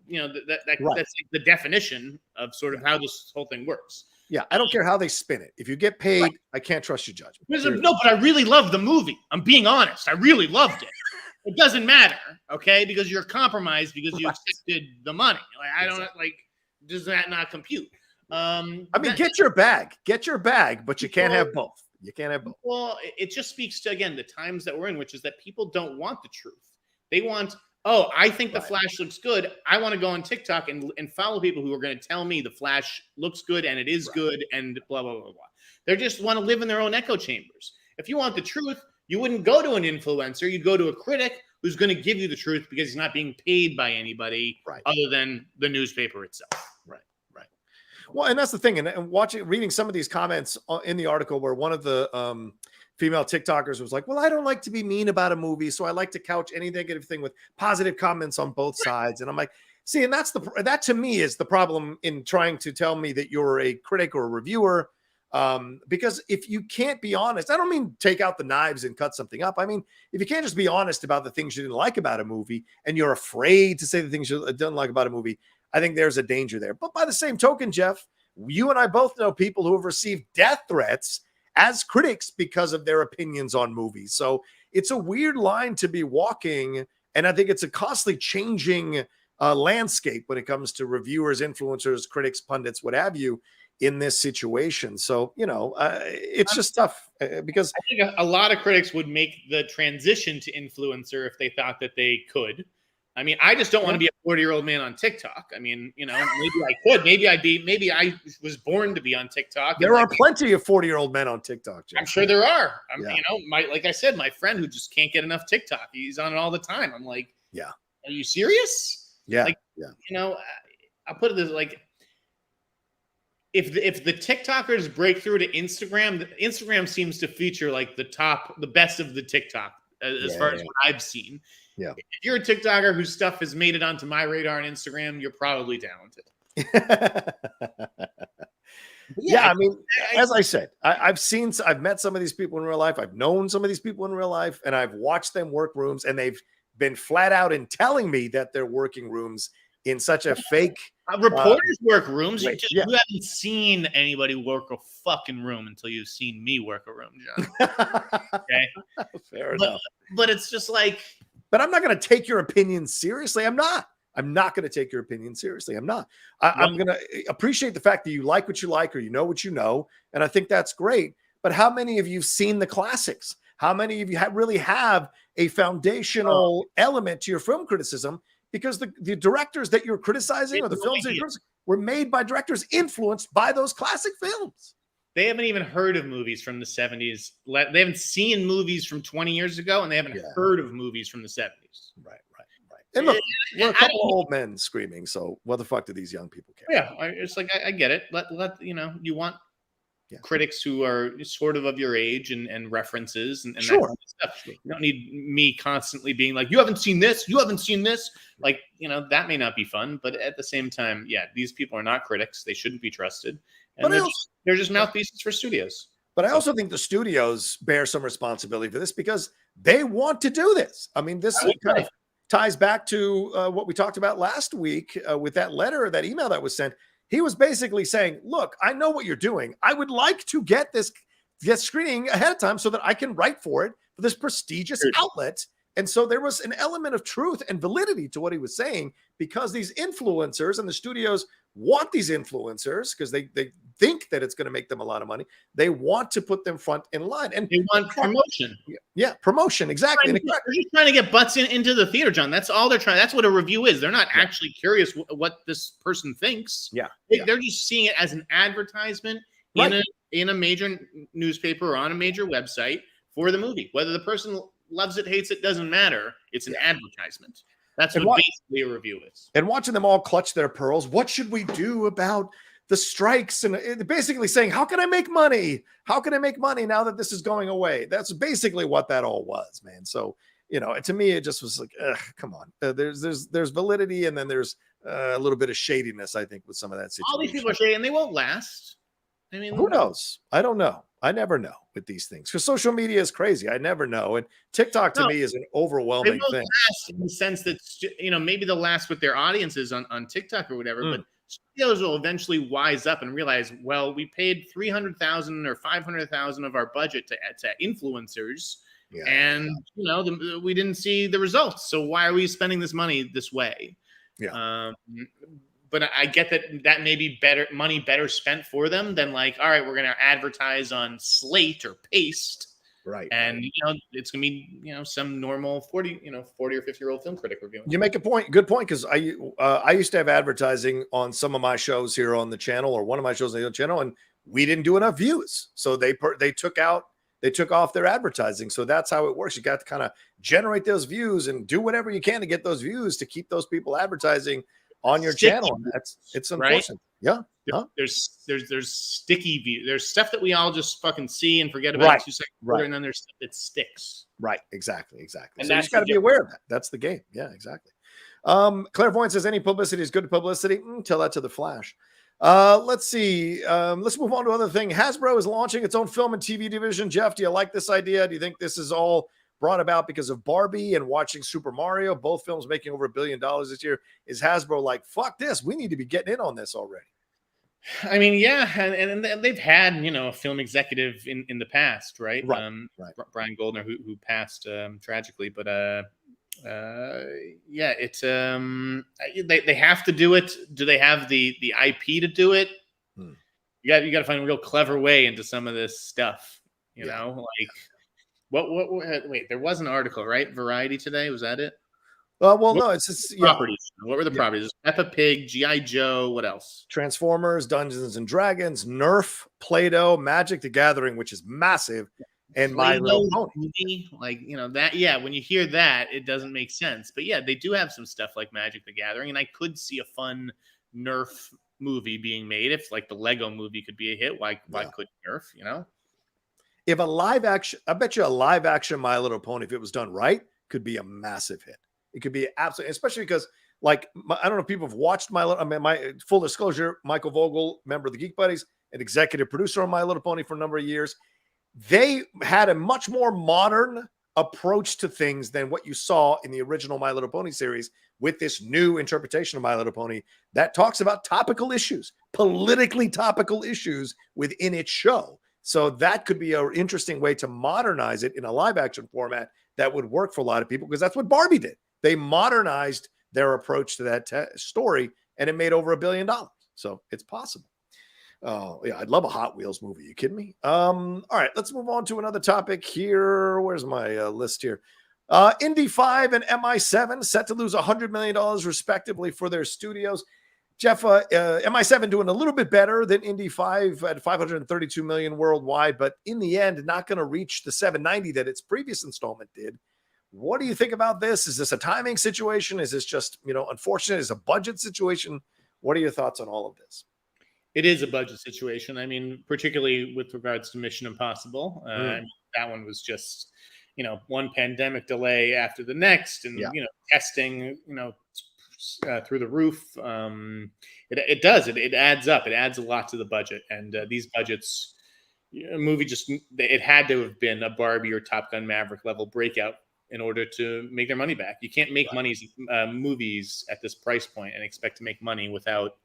that's like the definition of sort of how this whole thing works. Yeah, I don't care how they spin it. If you get paid, I can't trust your judgment. No, but I really love the movie. I'm being honest. I really loved it. It doesn't matter, okay? Because you're compromised because you accepted the money. Like, I don't like. does that not compute? I mean, get your bag, but you can't have both. You can't have both. Well, it just speaks to, again, the times that we're in, which is that people don't want the truth. They want, oh, I think the Flash looks good. I want to go on TikTok and follow people who are going to tell me the Flash looks good and it is good and blah, blah, blah, blah. They just want to live in their own echo chambers. If you want the truth, you wouldn't go to an influencer. You'd go to a critic who's going to give you the truth because he's not being paid by anybody other than the newspaper itself. Right. Well, and that's the thing. And reading some of these comments in the article where one of the female TikTokers was like, well, I don't like to be mean about a movie, so I like to couch any negative thing with positive comments on both sides. And I'm like, see, and that to me is the problem in trying to tell me that you're a critic or a reviewer. Because if you can't be honest, I don't mean take out the knives and cut something up. I mean, if you can't just be honest about the things you didn't like about a movie and you're afraid to say the things you didn't like about a movie, I think there's a danger there. But by the same token, Jeff, you and I both know people who have received death threats as critics because of their opinions on movies. So it's a weird line to be walking. And I think it's a constantly changing landscape when it comes to reviewers, influencers, critics, pundits, what have you, in this situation. So, it's just tough because I think a lot of critics would make the transition to influencer if they thought that they could. I mean, I just don't want to be a 40-year-old man on TikTok. I mean, maybe I could. Maybe I was born to be on TikTok. There are plenty of 40-year-old men on TikTok, Jeff. I'm sure there are. Like I said, my friend who just can't get enough TikTok. He's on it all the time. I'm like, are you serious? Yeah. I'll put it this like, if the TikTokers break through to Instagram seems to feature like the best of the TikTok as far as what I've seen. Yeah. If you're a TikToker whose stuff has made it onto my radar on Instagram, you're probably talented. I mean, as I said, I've met some of these people in real life. I've known some of these people in real life, and I've watched them work rooms, and they've been flat out in telling me that they're working rooms in such a fake. Reporters work rooms. You haven't seen anybody work a fucking room until you've seen me work a room, John. Okay, fair enough. But it's just like. But I'm not going to take your opinion seriously. I'm not going to take your opinion seriously. I'm not. I'm going to appreciate the fact that you like what you like or you know what you know, and I think that's great. But how many of you have seen the classics? How many of you really have a foundational element to your film criticism? Because the directors that you're criticizing or the films that you're criticizing were made by directors influenced by those classic films. They haven't even heard of movies from the 70s. They haven't seen movies from 20 years ago, and they haven't heard of movies from the 70s. Right. And look, we're a couple of old men screaming, so what the fuck do these young people care? Yeah, it's like, I get it. Let you want critics who are sort of your age and references and that kind of stuff. You don't need me constantly being like, you haven't seen this, you haven't seen this. Like, that may not be fun, but at the same time, these people are not critics. They shouldn't be trusted. And they're just mouthpieces for studios. But I also think the studios bear some responsibility for this because they want to do this. I mean, this kind of ties back to what we talked about last week with that letter, that email that was sent. He was basically saying, look, I know what you're doing. I would like to get screening ahead of time so that I can write for it for this prestigious outlet. And so there was an element of truth and validity to what he was saying because these influencers and the studios want these influencers because they think that it's going to make them a lot of money. They want to put them front in line. And they want promotion. Yeah, promotion. Exactly. They're just trying to get butts into the theater, John. That's all they're trying. That's what a review is. They're not actually curious what this person thinks. They're just seeing it as an advertisement in a major newspaper or on a major website for the movie. Whether the person loves it, hates it, doesn't matter. It's an advertisement. That's what basically a review is. And watching them all clutch their pearls. What should we do about the strikes? And basically saying, how can I make money? How can I make money now that this is going away? That's basically what that all was, man. So, to me, it just was like, come on. There's validity, and then there's a little bit of shadiness, I think, with some of that situation. All these people are shady, and they won't last. I mean, who knows? I don't know. I never know with these things because social media is crazy. I never know. And TikTok to me is an overwhelming thing. Last in the sense that, maybe they'll last with their audiences on TikTok or whatever, but studios will eventually wise up and realize, well, we paid $300,000 or $500,000 of our budget to influencers, we didn't see the results. So why are we spending this money this way? Yeah. but I get that may be better spent for them than like, all right, we're going to advertise on Slate or Paste. Right. And, it's going to be, some normal 40 or 50-year-old film critic reviewing. You make a point. Good point. Because I used to have advertising on some of my shows here on the channel, or one of my shows on the channel, and we didn't do enough views. So they took off their advertising. So that's how it works. You got to kind of generate those views and do whatever you can to get those views to keep those people advertising on your channel. It's unfortunate. Right? Yeah. Huh? There's sticky view. There's stuff that we all just fucking see and forget about in 2 seconds later, and then there's stuff that sticks. Right. Exactly. And so you just got to be aware of that. That's the game. Yeah, exactly. Clairvoyant says any publicity is good publicity. Tell that to the Flash. Let's see. Let's move on to another thing. Hasbro is launching its own film and TV division. Jeff, do you like this idea? Do you think this is all brought about because of Barbie and watching Super Mario, both films making over $1 billion this year? Is Hasbro like, fuck this, we need to be getting in on this already? I mean, yeah, and they've had a film executive in the past, right? Right. Brian Goldner, who passed tragically, but yeah, it's they have to do it. Do they have the IP to do it? You got to find a real clever way into some of this stuff. You know, like what? Wait, there was an article, right? Variety today, was that it? No, it's just properties. What were the properties? Peppa Pig, G.I. Joe, what else? Transformers, Dungeons and Dragons, Nerf, Play-Doh, Magic the Gathering, which is massive, and My Little Pony. Like, that, yeah, when you hear that, it doesn't make sense. But yeah, they do have some stuff like Magic the Gathering, and I could see a fun Nerf movie being made. If like the Lego movie could be a hit, why couldn't Nerf, If a live action, I bet you a live action My Little Pony, if it was done right, could be a massive hit. It could be absolutely, especially because, like, I don't know if people have watched my full disclosure, Michael Vogel, member of the Geek Buddies, an executive producer on My Little Pony for a number of years. They had a much more modern approach to things than what you saw in the original My Little Pony series, with this new interpretation of My Little Pony that talks about topical issues, politically topical issues within its show. So that could be an interesting way to modernize it in a live action format that would work for a lot of people, because that's what Barbie did. They modernized their approach to that story, and it made over $1 billion. So it's possible. Oh, yeah, I'd love a Hot Wheels movie. You kidding me? All right, let's move on to another topic here. Where's my list here? Indy 5 and MI7 set to lose $100 million respectively for their studios. Jeff, MI7 doing a little bit better than Indy 5 at $532 million worldwide, but in the end, not going to reach the $790 that its previous installment did. What do you think about this? Is this a timing situation? Is this just, unfortunate? Is it a budget situation? What are your thoughts on all of this? It is a budget situation. I mean, particularly with regards to Mission Impossible. That one was just, one pandemic delay after the next, and, testing, through the roof. It does. It adds up. It adds a lot to the budget. And these budgets, a movie it had to have been a Barbie or Top Gun Maverick level breakout in order to make their money back. You can't make movies at this price point and expect to make money without,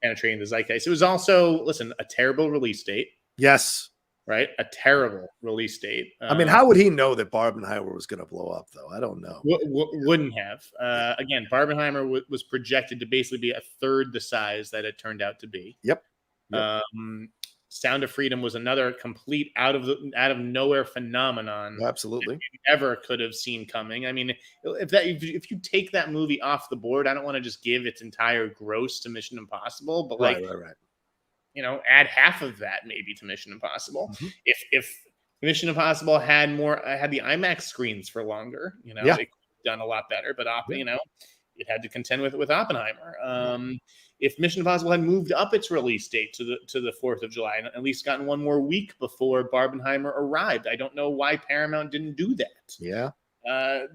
penetrating the zeitgeist. It was also, a terrible release date. Yes. Right? A terrible release date. I mean, how would he know that Barbenheimer was going to blow up, though? I don't know. Wouldn't have. Again, Barbenheimer was projected to basically be a third the size that it turned out to be. Yep. Sound of Freedom was another complete out of nowhere phenomenon. Absolutely, that you never could have seen coming. I mean, if you take that movie off the board, I don't want to just give its entire gross to Mission Impossible, but right. Add half of that maybe to Mission Impossible. Mm-hmm. If Mission Impossible had the IMAX screens for longer, it could have done a lot better. But it had to contend with Oppenheimer. If Mission Impossible had moved up its release date to the 4th of July and at least gotten one more week before Barbenheimer arrived, I don't know why Paramount didn't do that. Yeah.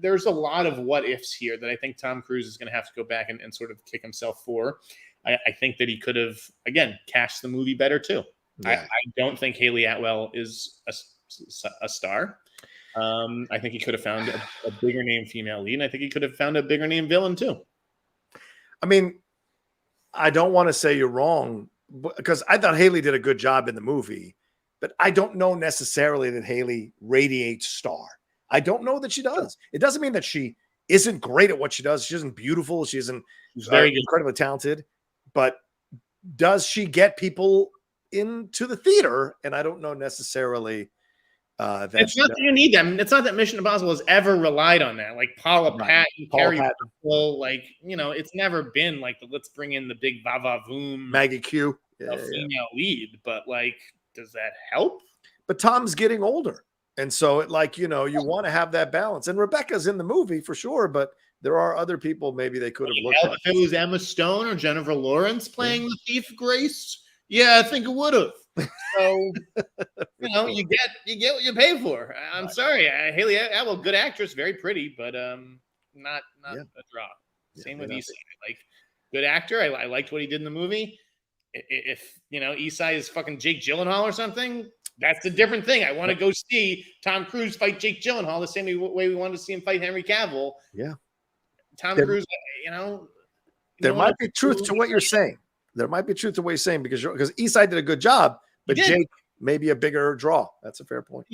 There's a lot of what ifs here that I think Tom Cruise is going to have to go back and sort of kick himself for. I think that he could have, again, cashed the movie better too. Yeah. I don't think Haley Atwell is a star. I think he could have found a bigger name female lead, and I think he could have found a bigger name villain too. I mean, I don't want to say you're wrong, because I thought Haley did a good job in the movie, but I don't know necessarily that Haley radiates star. I don't know that she does. It doesn't mean that she isn't great at what she does. She isn't beautiful. She isn't very good. incredibly talented. But does she get people into the theater? And I don't know necessarily that it's not that you need them. It's not that Mission Impossible has ever relied on that. Like Paula Patton, Carrie Russell, like, you know, it's never been like let's bring in the big va-va-voom Maggie Q, female lead. But like, does that help? But Tom's getting older. And so it like, you know, you want to have that balance. And Rebecca's in the movie for sure, but there are other people maybe they could have looked at. If it was Emma Stone or Jennifer Lawrence playing the thief Grace, yeah, I think it would have. So, you know, you get what you pay for. I'm sorry, Haley Atwell, good actress, very pretty, but not a draw. Same with Esai. Like, good actor. I liked what he did in the movie. If you know Esai is fucking Jake Gyllenhaal or something, that's a different thing. I want to go see Tom Cruise fight Jake Gyllenhaal the same way we wanted to see him fight Henry Cavill. Yeah, Tom Cruise. You know, there might be truth to what you're saying. There might be truth to what you're saying because Esai did a good job, but Jake may be a bigger draw. That's a fair point.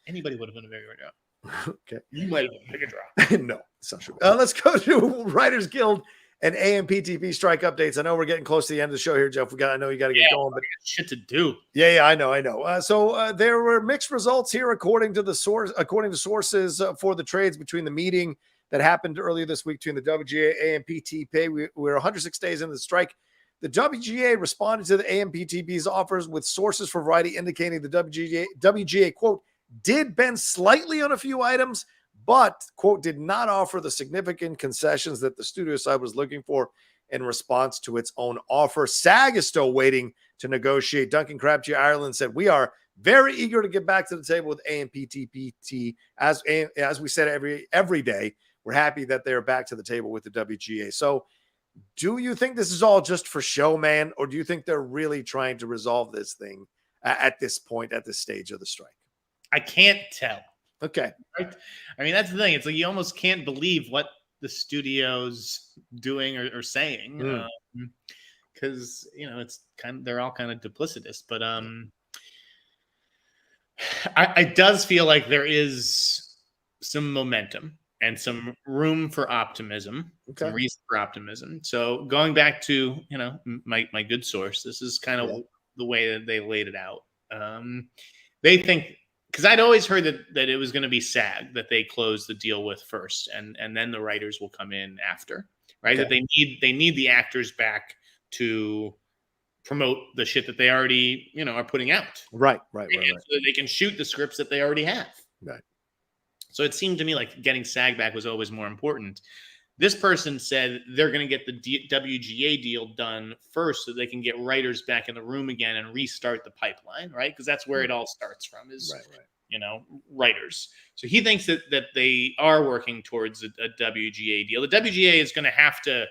Anybody would have been a bigger draw. Okay, you might have been a bigger draw. No, it's not true. Let's go to Writers Guild and AMPTP strike updates. I know we're getting close to the end of the show here, Jeff. I know you got to get going, but shit to do. Yeah, I know. So there were mixed results here, according to sources for the trades between the meeting that happened earlier this week between the WGA and AMPTP. We're 106 days into the strike. The WGA responded to the AMPTP's offers with sources for Variety indicating the WGA quote did bend slightly on a few items, but, quote, did not offer the significant concessions that the studio side was looking for in response to its own offer. SAG is still waiting to negotiate. Duncan Crabtree, Ireland, said, we are very eager to get back to the table with AMPTP. As we said every day, we're happy that they're back to the table with the WGA. So do you think this is all just for show, man, or do you think they're really trying to resolve this thing at this point, at this stage of the strike? I can't tell. Okay. Right? I mean, that's the thing. It's like you almost can't believe what the studio's doing or saying because, you know, it's they're all kind of duplicitous. But it does feel like there is some momentum and some room for optimism, some reason for optimism. So going back to, you know, my good source, this is kind of the way that they laid it out. They think, because I'd always heard that it was going to be SAG that they close the deal with first, and then the writers will come in after, right? That they need the actors back to promote the shit that they already, you know, are putting out. Right. So that they can shoot the scripts that they already have. Right. So it seemed to me like getting SAG back was always more important. This person said they're going to get the WGA deal done first so they can get writers back in the room again and restart the pipeline, right? Because that's where it all starts from is, you know, writers. So he thinks that they are working towards a WGA deal. The WGA is going to have to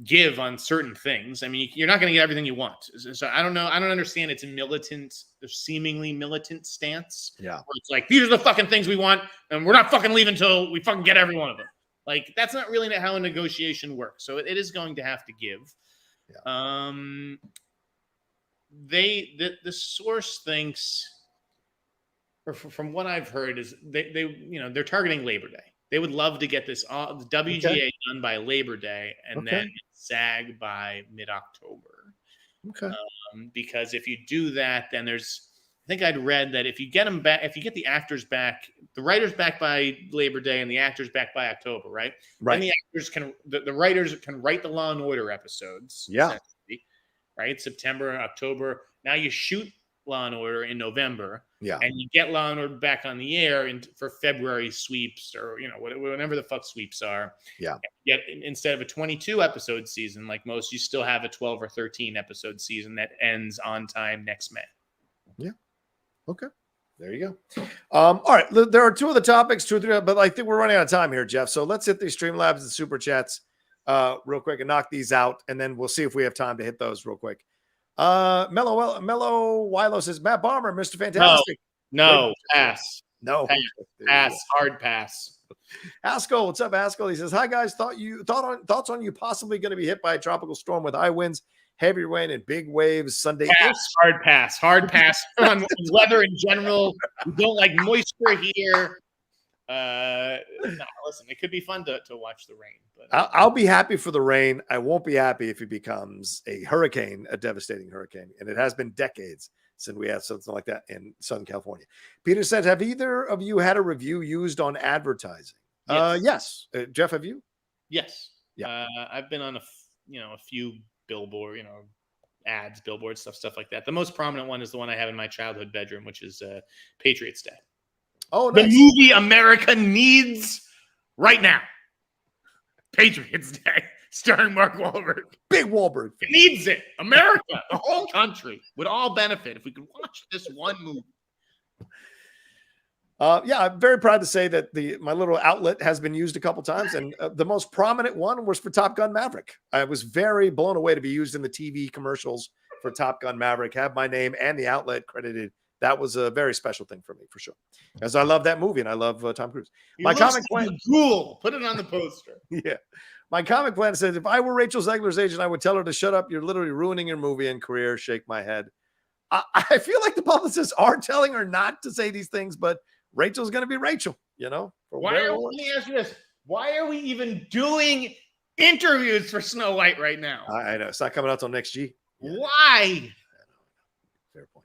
give on certain things. I mean, you're not going to get everything you want. So I don't know. I don't understand its seemingly militant stance. Yeah. Where it's like, these are the fucking things we want, and we're not fucking leaving until we fucking get every one of them. Like, that's not really how a negotiation works. So it is going to have to give. Yeah. The source thinks, or from what I've heard, is they you know, they're targeting Labor Day. They would love to get this all the WGA done by Labor Day and then SAG by mid-October. Okay. Because if you do that, then I think I'd read that if you get them back, if you get the actors back, the writers back by Labor Day and the actors back by October, right? Then the actors the writers can write the Law and Order episodes. Yeah. Right? September, October. Now you shoot Law and Order in November. Yeah. And you get Law and Order back on the air for February sweeps or, you know, whenever the fuck sweeps are. Yeah. Yet instead of a 22 episode season, like most, you still have a 12 or 13 episode season that ends on time next May. Yeah. Okay. There you go. All right. There are two of the topics, but I think we're running out of time here, Jeff. So let's hit these StreamLabs and Super Chats real quick and knock these out. And then we'll see if we have time to hit those real quick. Mellow Wilo says, Matt Bomber, Mr. Fantastic. No, pass. No. Pass. Hard pass. Haskell, what's up, Haskell? He says, hi, guys. Thoughts on you possibly going to be hit by a tropical storm with high winds, heavy rain, and big waves Sunday. Hard pass on weather in general. We don't like moisture here. Listen, it could be fun to watch the rain. But I'll be happy for the rain. I won't be happy if it becomes a hurricane, a devastating hurricane. And it has been decades since we had something like that in Southern California. Peter said, have either of you had a review used on advertising? Yes. Jeff, have you? Yes. Yeah. I've been on a few billboard, ads, billboards, stuff like that. The most prominent one is the one I have in my childhood bedroom, which is Patriots Day. Oh, nice. The movie America needs right now. Patriots Day, starring Mark Wahlberg. Big Wahlberg. It needs it. America, the whole country would all benefit if we could watch this one movie. I'm very proud to say that my little outlet has been used a couple times, and the most prominent one was for Top Gun Maverick. I was very blown away to be used in the TV commercials for Top Gun Maverick, have my name and the outlet credited. That was a very special thing for me, for sure. As I love that movie and I love Tom Cruise. My comic plan, cool. Put it on the poster. Yeah. My comic plan says, if I were Rachel Zegler's agent, I would tell her to shut up. You're literally ruining your movie and career. Shake my head. I feel like the publicists are telling her not to say these things, but Rachel's going to be Rachel, Let me ask you this. Why are we even doing interviews for Snow White right now? I know. It's not coming out till next G. Yeah. Why? Fair point.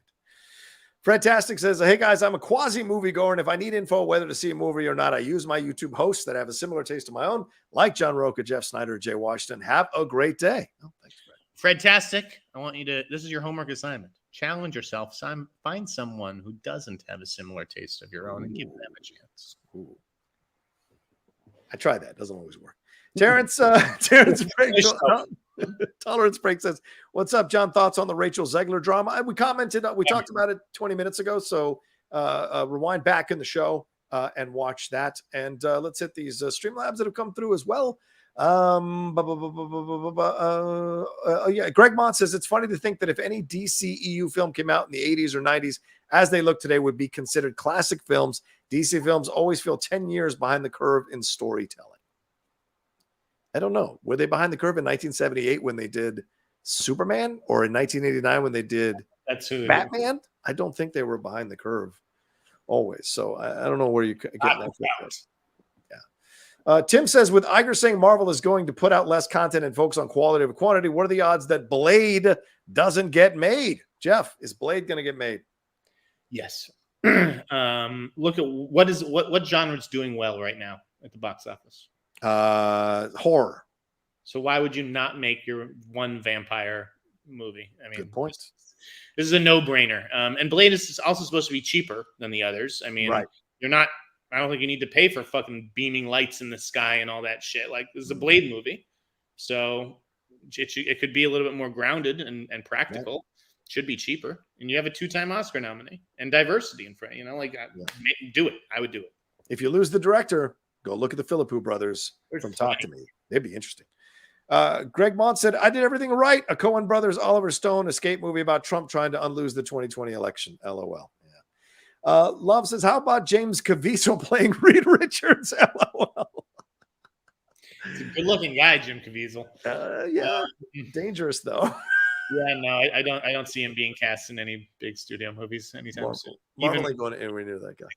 Fredtastic says, hey guys, I'm a quasi moviegoer, and if I need info whether to see a movie or not, I use my YouTube hosts that have a similar taste to my own, like John Rocha, Jeff Sneider, Jay Washington. Have a great day. Oh, thanks, Fred. Fredtastic, I want you to, this is your homework assignment. Challenge yourself. Find someone who doesn't have a similar taste of your own and give them a chance. Ooh. I tried that. Doesn't always work. Terrence Brigg, Tolerance Break says, what's up, John? Thoughts on the Rachel Zegler drama? We commented, we talked about it 20 minutes ago. So rewind back in the show and watch that. And let's hit these Streamlabs that have come through as well. Greg Mont says, it's funny to think that if any DCEU film came out in the 80s or 90s, as they look today, would be considered classic films. DC films always feel 10 years behind the curve in storytelling. I don't know. Were they behind the curve in 1978 when they did Superman, or in 1989 when they did Batman? I don't think they were behind the curve always. So I don't know where you get that from. Yeah. Tim says, with Iger saying Marvel is going to put out less content and focus on quality over quantity, what are the odds that Blade doesn't get made? Jeff, is Blade going to get made? Yes. Look at what genre is doing well right now at the box office. Horror. So why would you not make your one vampire movie? I mean, good point. This is a no-brainer. And Blade is also supposed to be cheaper than the others. I mean, you're not. I don't think you need to pay for fucking beaming lights in the sky and all that shit. Like, this is a Blade movie, so it could be a little bit more grounded and practical. Yeah. Should be cheaper, and you have a 2-time Oscar nominee and diversity in front. Do it. I would do it. If you lose the director, go look at the Philippou brothers from Talk to Me. They'd be interesting. Greg Mont said, I did everything right. A Coen brothers, Oliver Stone escape movie about Trump trying to unlose the 2020 election. LOL. Yeah. Love says, how about James Caviezel playing Reed Richards? LOL. He's a good-looking guy, Jim Caviezel. Yeah. Dangerous, though. Yeah, no, I don't see him being cast in any big studio movies anytime soon. Marvel ain't going anywhere near that guy.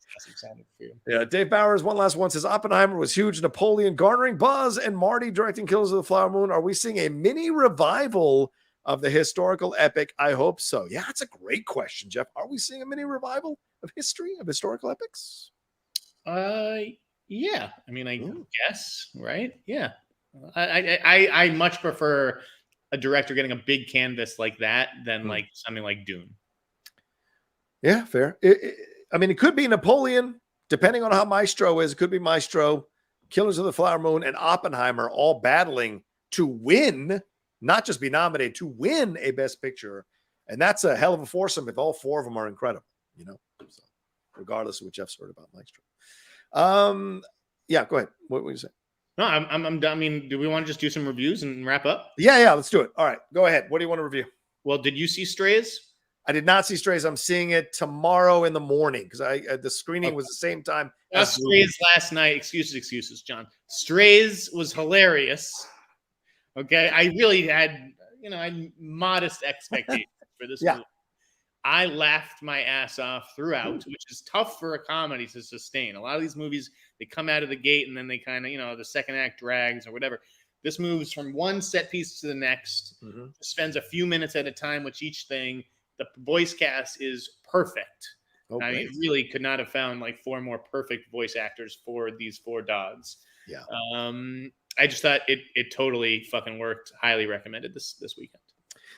Yeah, Dave Bowers, one last one, says Oppenheimer was huge. Napoleon garnering buzz, and Marty directing Killers of the Flower Moon. Are we seeing a mini revival of the historical epic? I hope so. Yeah, that's a great question, Jeff. Are we seeing a mini revival of historical epics? Yeah. I mean, I guess, right? Yeah. I much prefer a director getting a big canvas like that than like something like Dune. Yeah, fair. I mean, it could be Napoleon, depending on how Maestro is. It could be Maestro, Killers of the Flower Moon, and Oppenheimer all battling to win, not just be nominated, to win a Best Picture. And that's a hell of a foursome if all four of them are incredible, so regardless of what Jeff's heard about Maestro. Yeah, go ahead. What were you saying? No, I'm done. I mean, do we want to just do some reviews and wrap up? Yeah, let's do it. All right, go ahead. What do you want to review? Well, did you see Strays? I did not see Strays. I'm seeing it tomorrow in the morning because the screening was the same time as Strays last night. Excuses, John. Strays was hilarious. Okay, I really had, I had modest expectations for this movie. I laughed my ass off throughout, which is tough for a comedy to sustain. A lot of these movies, they come out of the gate and then they kind of, the second act drags or whatever. This moves from one set piece to the next, spends a few minutes at a time with each thing. The voice cast is perfect. Okay. I mean, really could not have found like 4 more perfect voice actors for these 4 dogs. Yeah. I just thought it totally fucking worked. Highly recommended this weekend.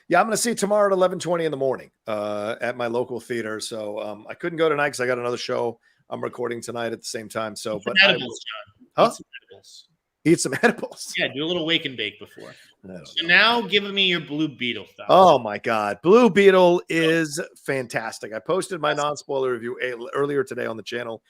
Yeah, I'm going to see it tomorrow at 11:20 in the morning at my local theater. So I couldn't go tonight because I got another show I'm recording tonight at the same time. So, but edibles, John. Huh? Eat some edibles. Eat some edibles. Yeah, do a little wake and bake before. So now give me your Blue Beetle stuff. Oh my God. Blue Beetle is fantastic. I posted my non-spoiler review earlier today on the channel.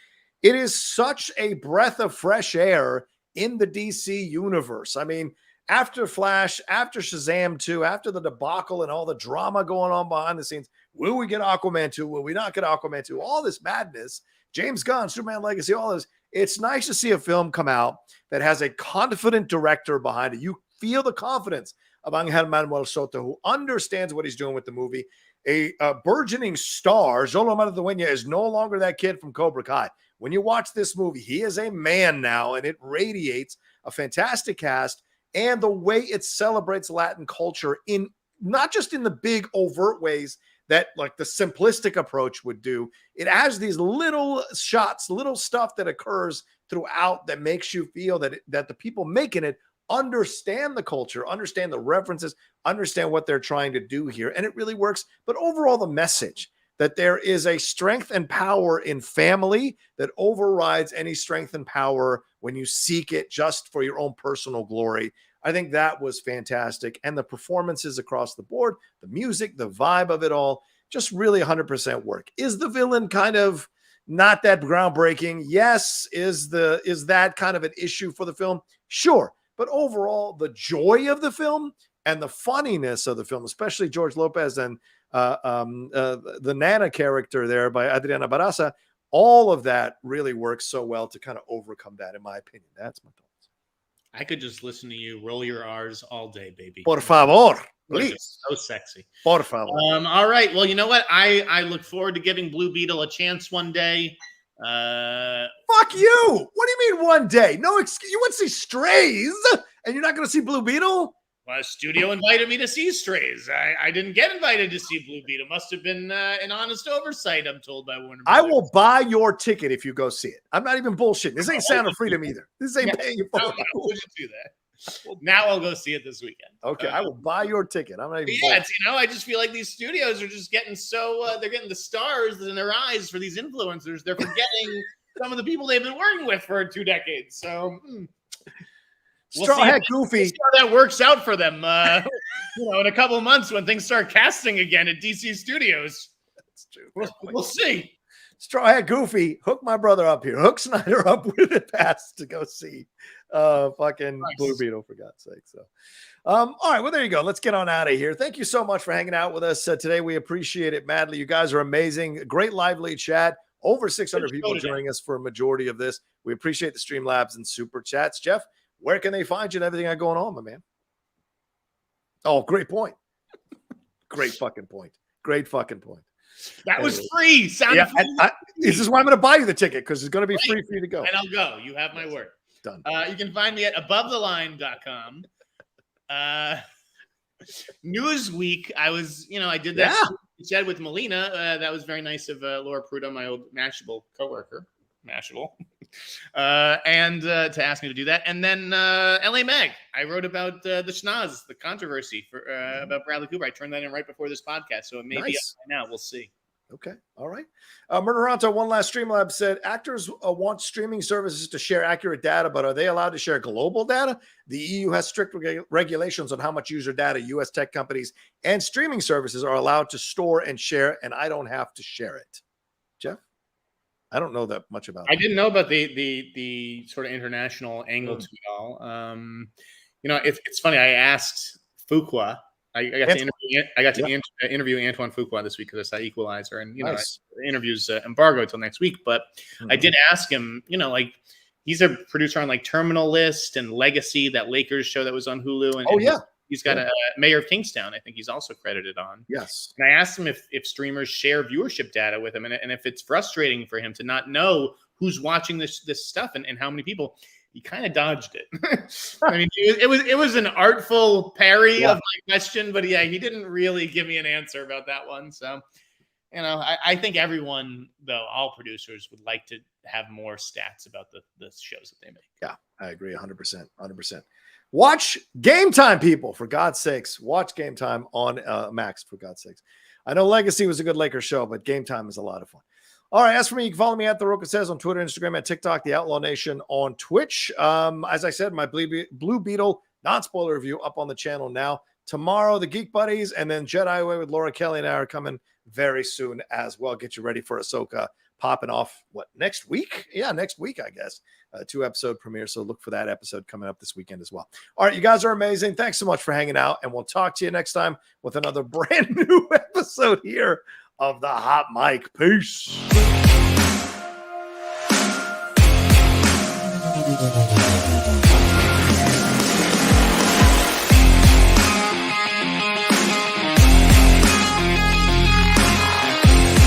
It is such a breath of fresh air in the DC universe. I mean, after Flash, after Shazam 2, after the debacle and all the drama going on behind the scenes, will we get Aquaman 2? Will we not get Aquaman 2? All this madness, James Gunn, Superman Legacy, all this. It's nice to see a film come out that has a confident director behind it. You feel the confidence of Angel Manuel Soto, who understands what he's doing with the movie. A burgeoning star, Xolo Maridueña, is no longer that kid from Cobra Kai. When you watch this movie, he is a man now, and it radiates a fantastic cast and the way it celebrates Latin culture in not just in the big overt ways that like the simplistic approach would do. It has these little shots, little stuff that occurs throughout that makes you feel that that the people making it understand the culture, understand the references, understand what they're trying to do here. And it really works. But overall, the message that there is a strength and power in family that overrides any strength and power when you seek it just for your own personal glory. I think that was fantastic. And the performances across the board, the music, the vibe of it all, just really 100% work. Is the villain kind of not that groundbreaking? Yes. Is that kind of an issue for the film? Sure. But overall, the joy of the film and the funniness of the film, especially George Lopez and the Nana character there by Adriana Barraza, all of that really works so well to kind of overcome that, in my opinion. That's my thoughts. I could just listen to you roll your R's all day, baby. Por favor, please. So sexy. Por favor. All right. Well, you know what? I look forward to giving Blue Beetle a chance one day. Fuck you. What do you mean one day? No excuse. You went to see Strays and you're not going to see Blue Beetle? Well, studio invited me to see Strays. I didn't get invited to see Blue Beetle. Must have been an honest oversight, I'm told by Warner Brothers. I will buy your ticket if you go see it. I'm not even bullshitting. This ain't Sound of Freedom either. This ain't paying you for it. I wouldn't do that. Now I'll go see it this weekend. Okay, I will buy your ticket. I'm not even. Yeah, I just feel like these studios are just getting so they're getting the stars in their eyes for these influencers. They're forgetting some of the people they've been working with for 2 decades. So. Straw Hat Goofy. We'll see how that works out for them. In a couple of months when things start casting again at DC Studios. That's true. We'll see. Straw Hat Goofy, hook my brother up here. Hook Sneider up with a pass to go see fucking nice. Blue Beetle, for God's sake. So, all right. Well, there you go. Let's get on out of here. Thank you so much for hanging out with us today. We appreciate it madly. You guys are amazing. Great lively chat. Over 600 people joining us for a majority of this. We appreciate the Streamlabs and Super Chats. Jeff, where can they find you and everything got going on, my man? Oh, great point. Great fucking point. Great fucking point. That was free. Yeah, this is why I'm going to buy you the ticket, because it's going to be free for you to go. And I'll go. You have my word. Done. You can find me at abovetheline.com. Newsweek, I did that chat with Melina. That was very nice of Laura Prudo, my old Mashable coworker. Mashable. And to ask me to do that. And then LA Mag. I wrote about the schnoz, the controversy about Bradley Cooper. I turned that in right before this podcast, so it may be up right now. We'll see. Okay. All right. Murderanto, one last Streamlab said, actors want streaming services to share accurate data, but are they allowed to share global data? The EU has strict regulations on how much user data U.S. tech companies and streaming services are allowed to store and share, and I don't have to share it. Jeff? I don't know that much about it. I didn't know about the sort of international angle to it all. It's funny. I asked Fuqua. I got to interview Antoine Fuqua this week because I saw Equalizer, and nice. Interviews embargo till next week. But I did ask him. He's a producer on like Terminal List and Legacy, that Lakers show that was on Hulu. And He's got a Mayor of Kingstown. I think he's also credited on. Yes. And I asked him if streamers share viewership data with him, and if it's frustrating for him to not know who's watching this stuff and how many people. He kind of dodged it. I mean, it was an artful parry of my question, but he didn't really give me an answer about that one. So, you know, I think everyone, though, all producers would like to have more stats about the shows that they make. Yeah, I agree 100%. 100%. Watch Game Time, people, for God's sakes. Watch Game Time on Max, for God's sakes. I know Legacy was a good Lakers show, but Game Time is a lot of fun. All right, as for me, you can follow me at The Rocha Says on Twitter, Instagram, and TikTok, The Outlaw Nation on Twitch. As I said, my Blue Beetle non-spoiler review up on the channel now. Tomorrow, the Geek Buddies, and then Jedi Away with Laura Kelly and I are coming very soon as well. Get you ready for Ahsoka popping off, next week? Yeah, next week, I guess. 2-episode premiere, so look for that episode coming up this weekend as well. All right, you guys are amazing. Thanks so much for hanging out, and we'll talk to you next time with another brand new episode here of the Hot Mic. Peace.